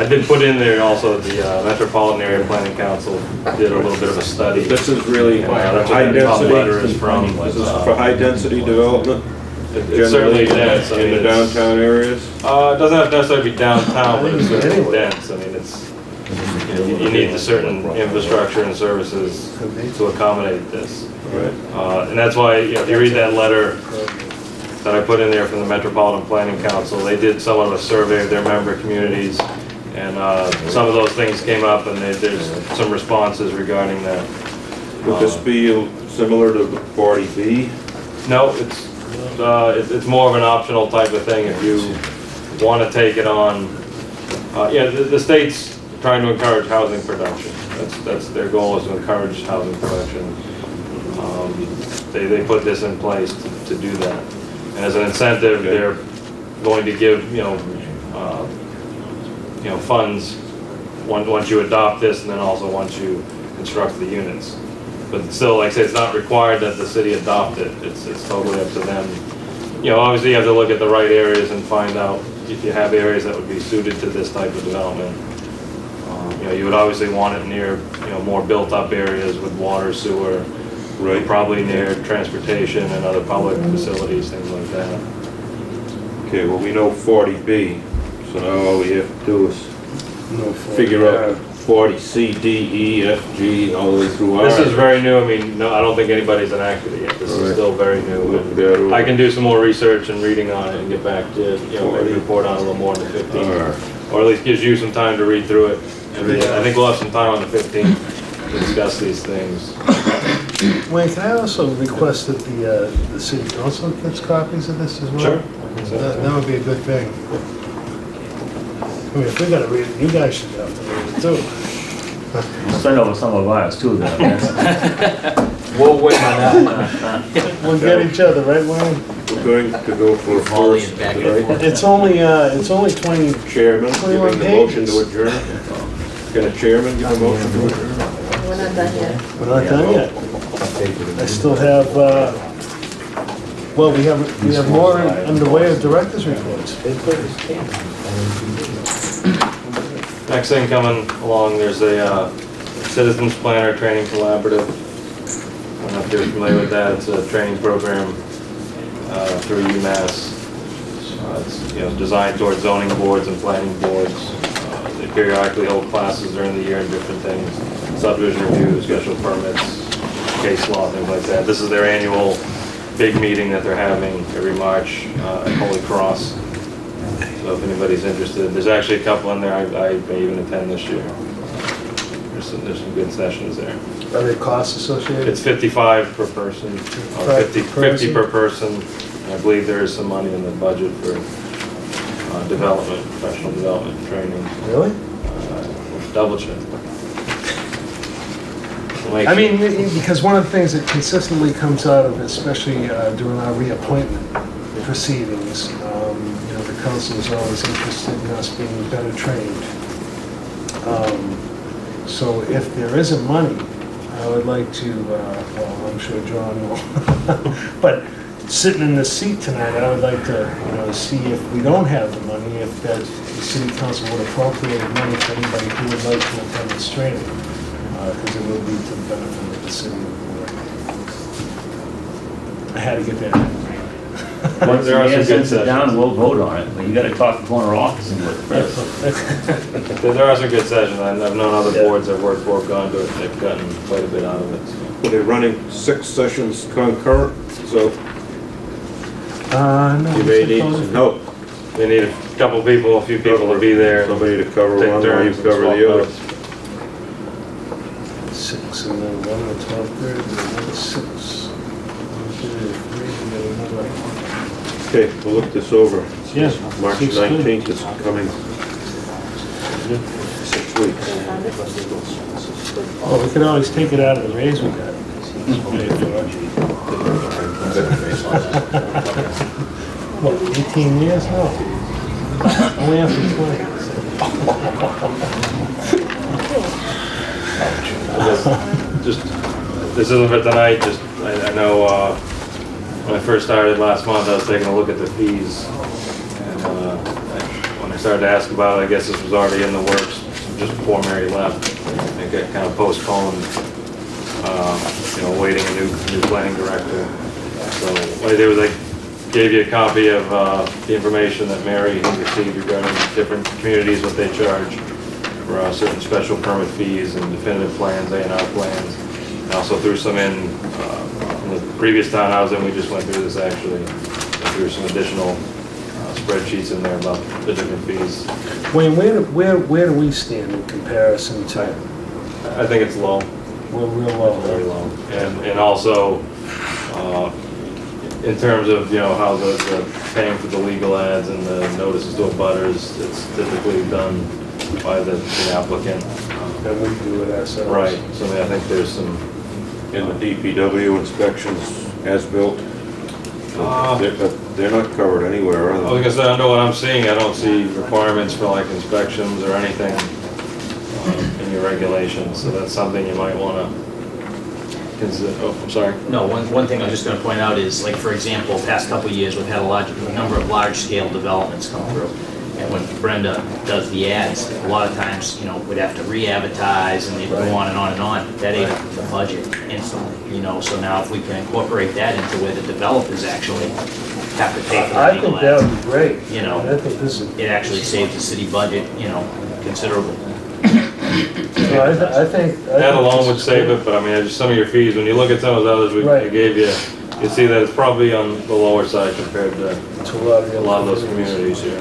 Speaker 5: I did put in there also the Metropolitan Area Planning Council did a little bit of a study.
Speaker 4: This is really
Speaker 5: That's
Speaker 4: high
Speaker 5: what the top letter
Speaker 4: density,
Speaker 5: is from.
Speaker 4: this is for high density development?
Speaker 5: It's certainly dense. I mean,
Speaker 4: In the
Speaker 5: it's-
Speaker 4: downtown areas?
Speaker 5: It doesn't have to necessarily be downtown, but it's certainly dense. I mean, you need the certain infrastructure and services to accommodate this.
Speaker 4: Right.
Speaker 5: And that's why, if you read that letter that I put in there from the Metropolitan Planning Council, they did somewhat of a survey of their member communities, and some of those things came up, and there's some responses regarding that.
Speaker 4: Would this be similar to the 40B?
Speaker 5: No, it's more of an optional type of thing if you want to take it on. The state's trying to encourage housing production. That's their goal, is to encourage housing production. They put this in place to do that. And as an incentive, they're going to give, funds once you adopt this, and then also once you construct the units. But still, like I say, it's not required that the city adopt it. It's totally up to them. Obviously you have to look at the right areas and find out if you have areas that would be suited to this type of development. You would obviously want it near, more built-up areas with water, sewer,
Speaker 4: Right.
Speaker 5: probably near transportation and other public facilities, things like that.
Speaker 4: Okay, well, we know 40B, so now all we have to do is figure out 40C, D, E, F, G, and all the way through R.
Speaker 5: This is very new. I mean, no, I don't think anybody's enacted it yet. This is
Speaker 4: Right.
Speaker 5: still very new. And I can do some more research and reading on it and get back to, maybe report on it a little more on the 15th. Or at least gives you some time to read through it. And I think we'll have some time on the 15th to discuss these things.
Speaker 1: Wayne, can I also request that the city council gets copies of this as well?
Speaker 5: Sure.
Speaker 1: That would be a good thing. I mean, if we're gonna read it, you guys should have to read it too.
Speaker 15: Send over some of ours too, then.
Speaker 11: We'll wait on that.
Speaker 1: We'll get each other, right, Wayne?
Speaker 4: We're going to go for
Speaker 11: Volley
Speaker 4: first
Speaker 11: it back and
Speaker 4: tonight.
Speaker 11: forth.
Speaker 1: It's only 20,
Speaker 4: Chairman,
Speaker 1: 21
Speaker 4: giving the motion to
Speaker 1: pages.
Speaker 4: adjourn. Can a chairman give a motion to adjourn?
Speaker 10: We're not done yet.
Speaker 1: we're not done yet. I still have, well, we have more underway of director's reports.
Speaker 5: Next thing coming along, there's a Citizens Planner Training Collaborative. I don't know if you're familiar with that. It's a training program through UMass. It's designed towards zoning boards and planning boards. They periodically hold classes during the year in different things, subdivision review, special permits, case law, things like that. This is their annual big meeting that they're having every March at Holy Cross. So if anybody's interested, there's actually a couple in there I may even attend this year. There's some good sessions there.
Speaker 1: Are there costs associated?
Speaker 5: It's $55 per person, or 50 per person. And I believe there is some money in the budget for development, professional development training.
Speaker 1: Really?
Speaker 5: Double check.
Speaker 1: I mean, because one of the things that consistently comes out of, especially during our reappointment proceedings, the council is always interested in us being better trained. So if there isn't money, I would like to, well, I'm sure John will, but sitting in the seat tonight, I would like to, see if we don't have the money, if the city council would appropriate money for anybody who would like to attend this training, because it will be to the benefit of the city and the board. I had to get that in.
Speaker 15: Once the
Speaker 5: There are some
Speaker 15: mayor
Speaker 5: good
Speaker 15: sends it
Speaker 5: sessions.
Speaker 15: down, we'll vote on it, but you gotta talk to corner office and do it first.
Speaker 5: There are some good sessions. I've known other boards I've worked for have gone to it, and they've gotten quite a bit out of it. So.
Speaker 4: They're running 6 sessions concurrent, so
Speaker 1: No.
Speaker 4: you may need some help.
Speaker 5: They need a few people to be there.
Speaker 4: Somebody to cover
Speaker 5: Take
Speaker 4: one while you
Speaker 5: turns and
Speaker 4: cover
Speaker 5: swap
Speaker 4: the other.
Speaker 5: notes.
Speaker 1: 6, and then 1 at 12:30, and another 6. 3, and then another.
Speaker 4: Okay, we'll look this over.
Speaker 1: Yeah,
Speaker 4: March
Speaker 1: looks good.
Speaker 4: 19th is coming. 6 weeks.
Speaker 1: Oh, we could always take it out of the raise we got. What, 18 years? No. Only after 20.
Speaker 5: Just, this isn't for tonight, just, I know, when I first started last month, I was taking a look at the fees. And, when I started to ask about it, I guess this was already in the works, just before Mary left. It got kind of postponed, waiting a new planning director. So what I did was I gave you a copy of the information that Mary had received regarding different communities, what they charge for certain special permit fees and definitive plans, A&R plans. And also threw some in the previous town I was in, we just went through this actually. Threw some additional spreadsheets in there about the different fees.
Speaker 1: Wayne, where do we stand in comparison to?
Speaker 5: I think it's low.
Speaker 1: We're real low.
Speaker 5: Very low. And also, in terms of, how the paying for the legal ads and the notices to abutters, it's typically done by the applicant.
Speaker 1: Then we can do it ourselves.
Speaker 5: Right, so I think there's some.
Speaker 4: In the DPW inspections as built, they're not covered anywhere, are they?
Speaker 5: Like I said, I know what I'm seeing, I don't see requirements for like inspections or anything in your regulations, so that's something you might want to consider. Oh, I'm sorry.
Speaker 11: No, one thing I was just gonna point out is, like, for example, past couple of years, we've had a number of large-scale developments come through. And when Brenda does the ads, a lot of times, we'd have to re-advertise and they'd go on and on and on. That ate up the budget instantly, so now if we can incorporate that into where the developers actually have to pay for the
Speaker 1: I
Speaker 11: legal
Speaker 1: think that
Speaker 11: ads,
Speaker 1: would be great. I think this is.
Speaker 11: it actually saves the city budget, considerably.
Speaker 1: I think.
Speaker 5: That alone would save it, but I mean, just some of your fees, when you look at some of those others I gave you, you see that it's probably on the lower side compared to a lot of those communities here.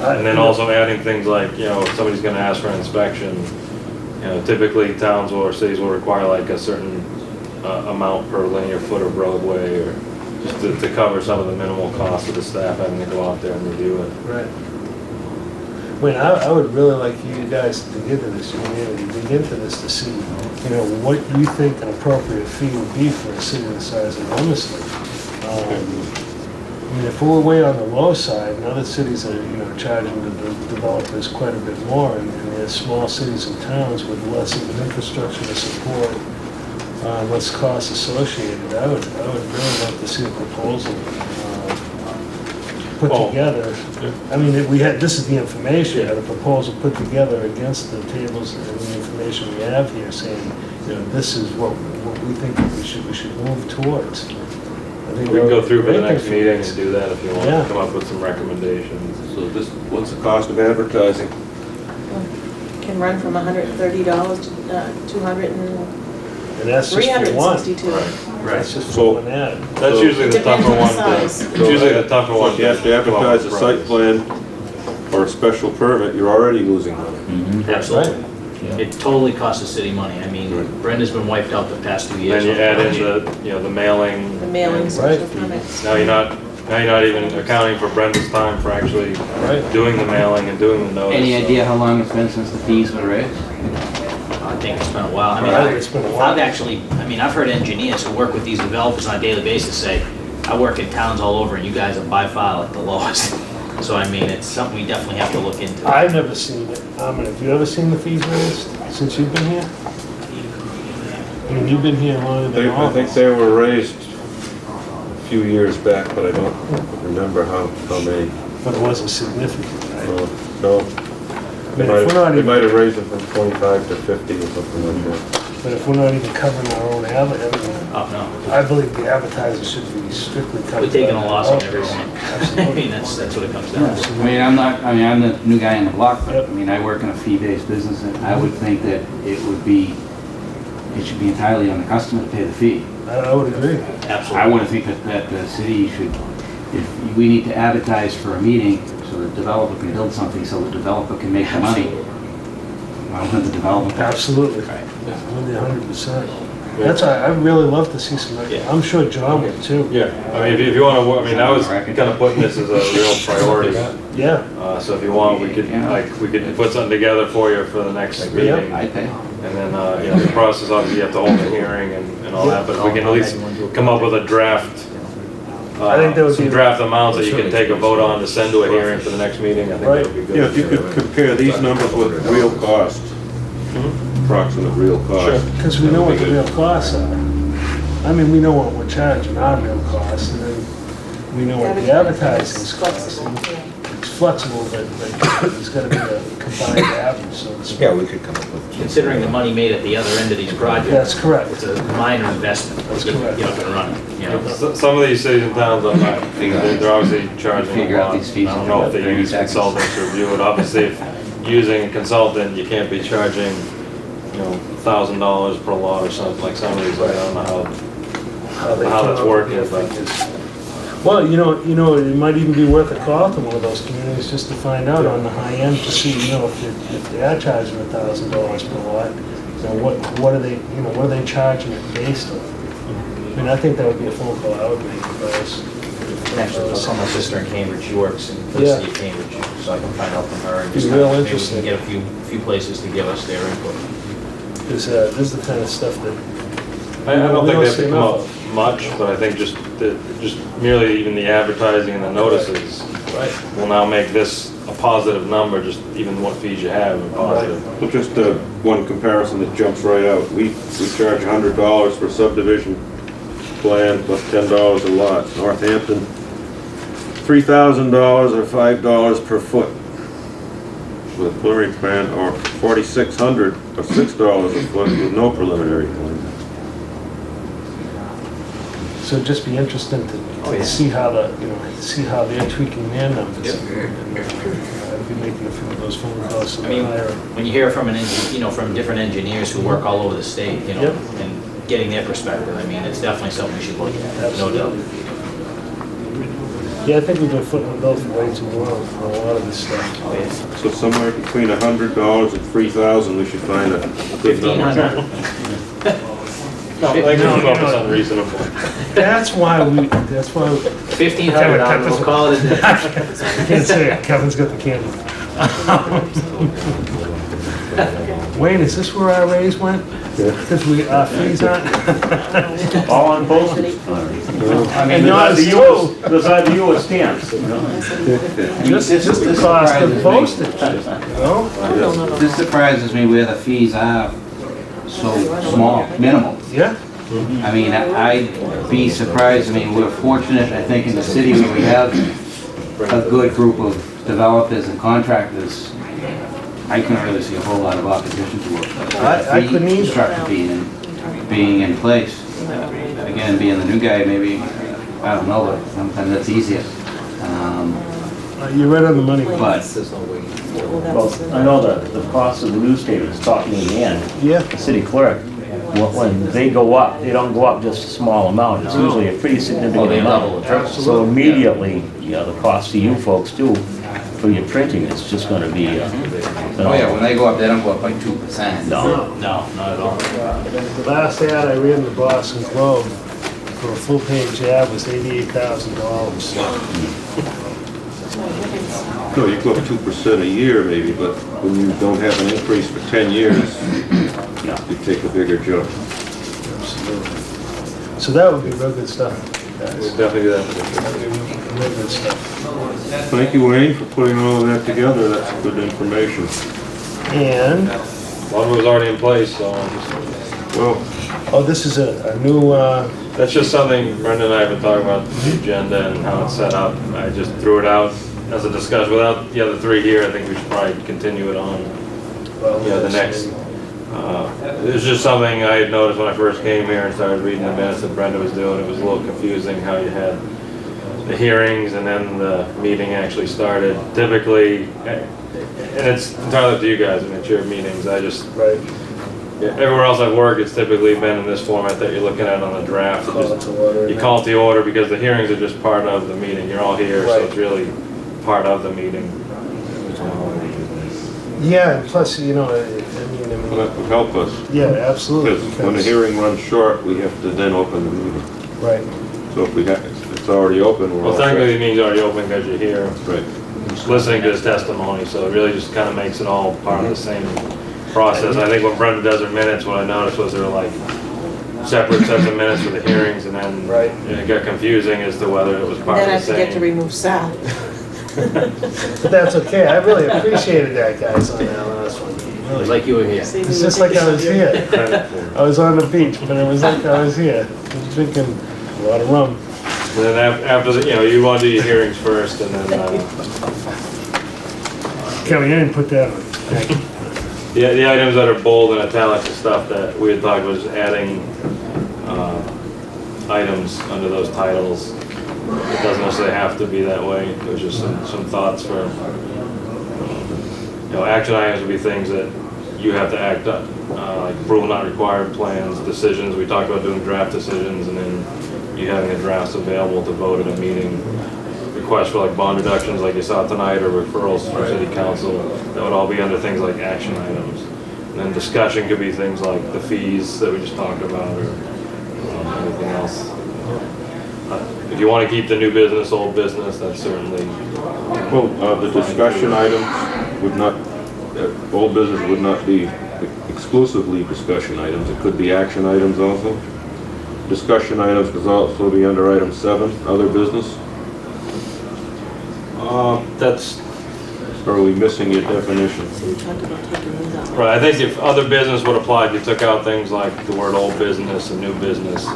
Speaker 5: And then also adding things like, if somebody's gonna ask for an inspection, typically towns or cities will require like a certain amount per linear foot of roadway, or just to cover some of the minimal costs of the staff having to go out there and review it.
Speaker 1: Right. Wayne, I would really like you guys to dig into this, dig into this to see, what you think an appropriate fee would be for a city the size of Leominster. I mean, if we're way on the low side, and other cities are, charging the developers quite a bit more, and there's small cities and towns with less of an infrastructure to support, less costs associated, I would really like to see a proposal put together. I mean, this is the information, a proposal put together against the tables and the information we have here, saying, this is what we think we should move towards.
Speaker 5: We can go through for the next meeting and do that if you want,
Speaker 1: Yeah.
Speaker 5: come up with some recommendations.
Speaker 4: So what's the cost of advertising?
Speaker 10: Can run from $130 to $200
Speaker 1: And that's just for one.
Speaker 10: $362.
Speaker 1: That's just
Speaker 4: So-
Speaker 1: for one ad.
Speaker 5: That's usually the
Speaker 10: Depends
Speaker 5: tougher
Speaker 10: on the
Speaker 5: one.
Speaker 10: size.
Speaker 5: It's usually the tougher one.
Speaker 4: If you have to advertise a site plan or a special permit, you're already losing money.
Speaker 11: Absolutely. It totally costs the city money. I mean, Brenda's been wiped out the past 2 years.
Speaker 5: Then you add in the mailing.
Speaker 10: The mailing special permits.
Speaker 5: Now you're not even accounting for Brenda's time for actually doing the mailing and doing the notice.
Speaker 18: Any idea how long it's been since the fees were raised?
Speaker 11: I think it's been a while. I mean,
Speaker 1: It's been a while.
Speaker 11: I've heard engineers who work with these developers on a daily basis say, I work in towns all over and you guys are by far like the lowest. So I mean, it's something we definitely have to look into.
Speaker 1: I've never seen it. Have you ever seen the fees raised since you've been here? I mean, you've been here longer than all
Speaker 4: I
Speaker 1: of
Speaker 4: think
Speaker 1: us.
Speaker 4: they were raised a few years back, but I don't remember how many.
Speaker 1: But it wasn't significant, right?
Speaker 4: No.
Speaker 1: But if we're not
Speaker 4: They
Speaker 1: even-
Speaker 4: might have raised it from 25 to 50 or something like that.
Speaker 1: But if we're not even covering our own advertising,
Speaker 11: Oh, no.
Speaker 1: I believe the advertisers should be strictly covered.
Speaker 11: We're taking a loss on
Speaker 1: by the
Speaker 11: everyone.
Speaker 1: developers.
Speaker 11: I mean, that's what it comes down to.
Speaker 18: I mean, I'm the new guy in the block, but, I mean, I work in a fee-based business, and I would think that it should be entirely on the customer to pay the fee.
Speaker 1: I would agree.
Speaker 11: Absolutely.
Speaker 18: I wouldn't think that the city should, if we need to advertise for a meeting so the developer can build something, so the developer can make the money, why wouldn't the developer?
Speaker 1: Absolutely.
Speaker 11: Right.
Speaker 1: 100%. That's, I really love to see some, I'm sure John would too.
Speaker 5: Yeah, I mean, if you want to, I mean, I was kind of putting this as a real priority.
Speaker 1: Yeah.
Speaker 5: So if you want, we could put something together for you for the next meeting.
Speaker 18: I pay.
Speaker 5: And then, you know, the process, obviously, you have to hold a hearing and all that, but if we can at least come up with a draft,
Speaker 1: I think that would
Speaker 5: some
Speaker 1: be-
Speaker 5: draft amounts that you can take a vote on to send to a hearing for the next meeting, I think that would be good.
Speaker 4: Yeah, if you could compare these numbers with real cost, approximate real cost.
Speaker 1: Because we know what the real costs are. I mean, we know what we're charging our real costs, and then we know what the advertising's costing. It's flexible, but there's got to be a combined average, so to speak.
Speaker 16: Yeah, we could come up with.
Speaker 11: Considering the money made at the other end of these projects.
Speaker 1: That's correct.
Speaker 11: It's a minor investment.
Speaker 1: That's
Speaker 11: to
Speaker 1: correct.
Speaker 11: get up and running, you know?
Speaker 5: Some of these cities and towns, they're obviously charging a
Speaker 18: Figure out
Speaker 5: lot.
Speaker 18: these fees
Speaker 5: I don't
Speaker 18: in
Speaker 5: know if
Speaker 18: about
Speaker 5: they
Speaker 18: 30
Speaker 5: use
Speaker 18: seconds.
Speaker 5: consultants to review it. Obviously, if using a consultant, you can't be charging, you know, $1,000 per lot or something like some of these. I don't know how that's working, but.
Speaker 1: Well, you know, it might even be worth a call to one of those communities just to find out on the high end to see, you know, if they are charging $1,000 per lot, you know, what are they, you know, what are they charging it based on? I mean, I think that would be a phone call I would make if I was.
Speaker 11: And actually, I'll call my sister in Cambridge, she works in the city of Cambridge, so I can find out from her. And
Speaker 1: Be
Speaker 11: just
Speaker 1: real
Speaker 11: maybe we
Speaker 1: interesting.
Speaker 11: can get a few places to give us their input.
Speaker 1: Because this is the kind of stuff that.
Speaker 5: I don't
Speaker 1: we
Speaker 5: think they have
Speaker 1: see
Speaker 5: to come
Speaker 1: enough
Speaker 5: up
Speaker 1: of.
Speaker 5: much, but I think just merely even the advertising and the notices will now make this a positive number, just even what fees you have are positive.
Speaker 4: Well, just one comparison that jumps right out. We charge $100 for subdivision plan plus $10 a lot. Northampton, $3,000 or $5 per foot with a preliminary plan, or $4,600 or $6 a foot with no preliminary plan.
Speaker 1: So it'd just be interesting to see how see how they're tweaking their numbers. And, I'd be making a few of those phone calls.
Speaker 11: I mean, when you hear from from different engineers who work all over the state, you know, and getting their perspective, I mean, it's definitely something we should look at, no doubt.
Speaker 1: Yeah, I think we've been footing the bill for way too long for a lot of this stuff.
Speaker 4: So somewhere between $100 and $3,000, we should find a good number.
Speaker 5: No, I think we should focus on reasonable.
Speaker 1: That's why
Speaker 11: $1,500, we'll call it a day.
Speaker 1: I can't say it, Kevin's got the camera. Wayne, is this where our raise went? Because our fees aren't?
Speaker 15: All on postage. I mean,
Speaker 1: And yours too.
Speaker 15: there's either you or stamps, you know?
Speaker 1: Just the cost of postage, no?
Speaker 18: This surprises me where the fees are so small, minimal.
Speaker 1: Yeah?
Speaker 18: I mean, I'd be surprised, I mean, we're fortunate, I think, in the city where we have a good group of developers and contractors. I couldn't really see a whole lot of opposition to it.
Speaker 1: I couldn't either.
Speaker 18: Structure being in place. Again, being the new guy, maybe, I don't know, but sometimes that's easier.
Speaker 1: You're right on the money.
Speaker 18: But
Speaker 15: Well, I know the cost of the newspaper is talking in the end.
Speaker 1: Yeah.
Speaker 15: The city clerk, when they go up, they don't go up just a small amount. It's usually a pretty significant
Speaker 11: they
Speaker 15: amount.
Speaker 11: double the triple.
Speaker 15: So immediately, you know, the cost to you folks too, for your printing, it's just gonna be,
Speaker 18: oh yeah, when they go up, they don't go up by 2%.
Speaker 11: No, not at all.
Speaker 1: The last ad I ran in the Boston Globe for a full-page ad was $88,000.
Speaker 4: No, you go up 2% a year maybe, but when you don't have an increase for 10 years, you take a bigger jump.
Speaker 1: Absolutely. So that would be real good stuff, guys.
Speaker 5: We'll definitely do that.
Speaker 1: That would be real good stuff.
Speaker 4: Thank you, Wayne, for putting all of that together. That's good information.
Speaker 1: And,
Speaker 5: A lot of it was already in place, so
Speaker 4: Well,
Speaker 1: oh, this is a new,
Speaker 5: that's just something Brenda and I have been talking about, the agenda and how it's set up. I just threw it out as a discussion. Without the other three here, I think we should probably continue it on,
Speaker 1: well,
Speaker 5: the next It's just something I had noticed when I first came here and started reading the minutes that Brenda was doing. It was a little confusing how you had the hearings and then the meeting actually started. Typically, and it's entirely up to you guys, I mean, it's your meetings. I just,
Speaker 1: Right.
Speaker 5: yeah, everywhere else I've worked, it's typically been in this format that you're looking at on the draft.
Speaker 1: Call it to order.
Speaker 5: You call it the order because the hearings are just part of the meeting. You're all here, so
Speaker 1: Right.
Speaker 5: it's really part of the meeting.
Speaker 1: Yeah, and plus, you know,
Speaker 4: Well, that would help us.
Speaker 1: yeah, absolutely.
Speaker 4: Because when the hearing runs short, we have to then open the meeting.
Speaker 1: Right.
Speaker 4: So if we have, if it's already open, we're
Speaker 5: Well,
Speaker 4: all
Speaker 5: technically,
Speaker 4: set.
Speaker 5: the meeting's already open because you're here,
Speaker 4: Right.
Speaker 5: listening to his testimony, so it really just kind of makes it all part of the same process. I think when Brenda does her minutes, what I noticed was there were like separate sets of minutes for the hearings, and then
Speaker 1: Right.
Speaker 5: it got confusing as to whether it was part
Speaker 10: Then I
Speaker 5: of the
Speaker 10: forget to
Speaker 5: same.
Speaker 10: remove Sal.
Speaker 1: But that's okay. I really appreciated that, guys, on that last one.
Speaker 11: It was like you were here.
Speaker 1: It's just like I was here. I was on the beach, but it was like I was here. I was drinking a lot of rum.
Speaker 5: And then after, the, you know, you want to do your hearings first, and then
Speaker 1: Kelly, I didn't put that on. Thank you.
Speaker 5: the items that are bold and italics and stuff that we had talked was adding items under those titles. It doesn't necessarily have to be that way. There's just some thoughts for, you know, action items would be things that you have to act on, like approval not required plans, decisions. We talked about doing draft decisions, and then you having the drafts available to vote at a meeting. Requests for like bond reductions like you saw tonight, or referrals from city council, that would all be under things like action items. And then discussion could be things like the fees that we just talked about, or anything else. If you want to keep the new business, old business, that's certainly.
Speaker 4: Well, the discussion items would not, old business would not be exclusively discussion items. It could be action items also. Discussion items could also be under item 7, other business.
Speaker 5: That's,
Speaker 4: Or are we missing your definition?
Speaker 10: So we talked about taking these out.
Speaker 5: right, I think if other business would apply, if you took out things like the word old business and new business.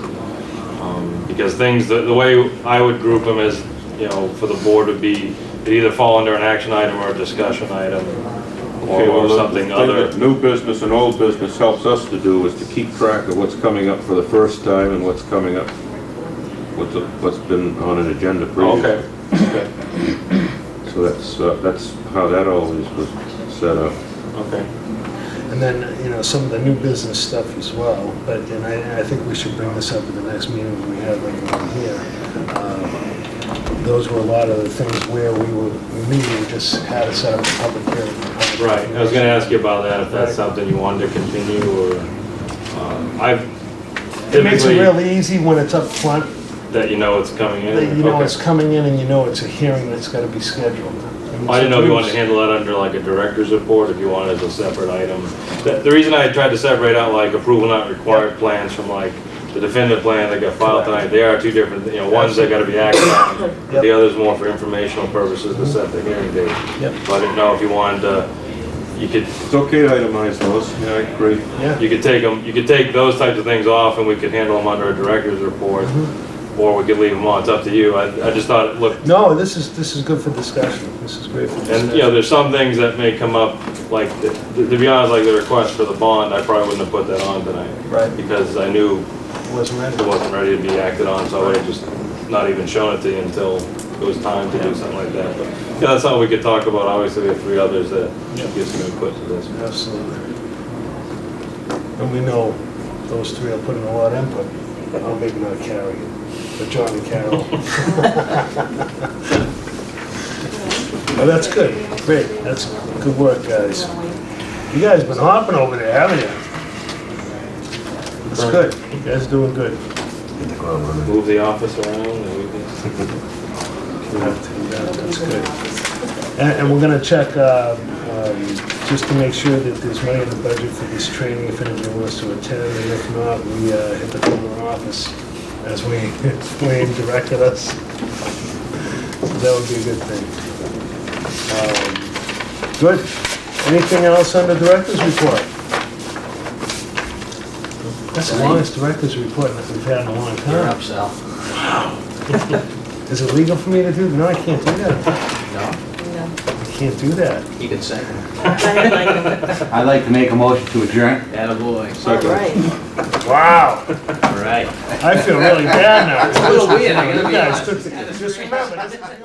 Speaker 5: Because things, the way I would group them is, you know, for the board would be, it either fall under an action item or a discussion item,
Speaker 4: Okay, well,
Speaker 5: or
Speaker 4: the
Speaker 5: something
Speaker 4: thing
Speaker 5: other.
Speaker 4: that new business and old business helps us to do is to keep track of what's coming up for the first time and what's coming up, what's been on an agenda previously.
Speaker 5: Okay,
Speaker 4: So that's how that always was set up.
Speaker 5: okay.
Speaker 1: And then, you know, some of the new business stuff as well, but, and I think we should bring this up at the next meeting when we have everyone here. Those were a lot of the things where we just had to set up a public hearing.
Speaker 5: Right, I was gonna ask you about that, if that's
Speaker 1: Right.
Speaker 5: something you wanted to continue, or, I've
Speaker 1: It makes it
Speaker 5: typically,
Speaker 1: real easy when it's up front,
Speaker 5: that you know it's coming in.
Speaker 1: that you know
Speaker 5: Okay.
Speaker 1: it's coming in and you know it's a hearing that's gotta be scheduled.
Speaker 5: I didn't know if you wanted to handle that under like a director's report, if you wanted as a separate item. The reason I tried to separate out like approval not required plans from like the definitive plan that got filed tonight, they are two different, you know, one's that gotta be acted on, but the other's more for informational purposes to set the hearing date.
Speaker 1: Yep.
Speaker 5: So I didn't know if you wanted to, you could,
Speaker 4: It's okay to itemize those, yeah, I agree.
Speaker 1: Yeah.
Speaker 5: you could take them, you could take those types of things off and we could handle them under a director's report, or we could leave them on, it's up to you. I just thought it looked.
Speaker 1: No, this is good for discussion. This is great for discussion.
Speaker 5: And, you know, there's some things that may come up, like, to be honest, like the request for the bond, I probably wouldn't have put that on tonight.
Speaker 1: Right.
Speaker 5: Because I knew
Speaker 1: Wasn't ready.
Speaker 5: it wasn't ready to be acted on, so I would have just not even shown it to you until it was time to do something like that. But, yeah, that's something we could talk about. Obviously, we have 3 others that should give some input to this.
Speaker 1: Absolutely. And we know those 3 are putting a lot of input. Oh, maybe not Carrie, but John and Carol. Oh, that's good. Great. That's good work, guys. You guys been hopping over there, haven't you? It's good. You guys are doing good.
Speaker 5: Move the office around and we can.
Speaker 1: That's good. And we're gonna check, just to make sure that there's money in the budget for this training, if anybody wants to attend, and if not, we hit the corner office, as Wayne directed us. That would be a good thing. Good. Anything else on the director's report? That's the longest director's report that we've had in a long time.
Speaker 11: You're up, Sal.
Speaker 1: Is it legal for me to do? No, I can't do that.
Speaker 11: No?
Speaker 10: No.
Speaker 1: can't do that.
Speaker 11: You can say.
Speaker 18: I'd like to make a motion to adjourn.
Speaker 11: Attaboy.
Speaker 10: All right.
Speaker 1: Wow,
Speaker 11: All right.
Speaker 1: I feel really bad now.
Speaker 11: It's a little weird, I gotta
Speaker 1: You
Speaker 11: be
Speaker 1: guys
Speaker 11: honest.
Speaker 1: took the- Just remember, this is the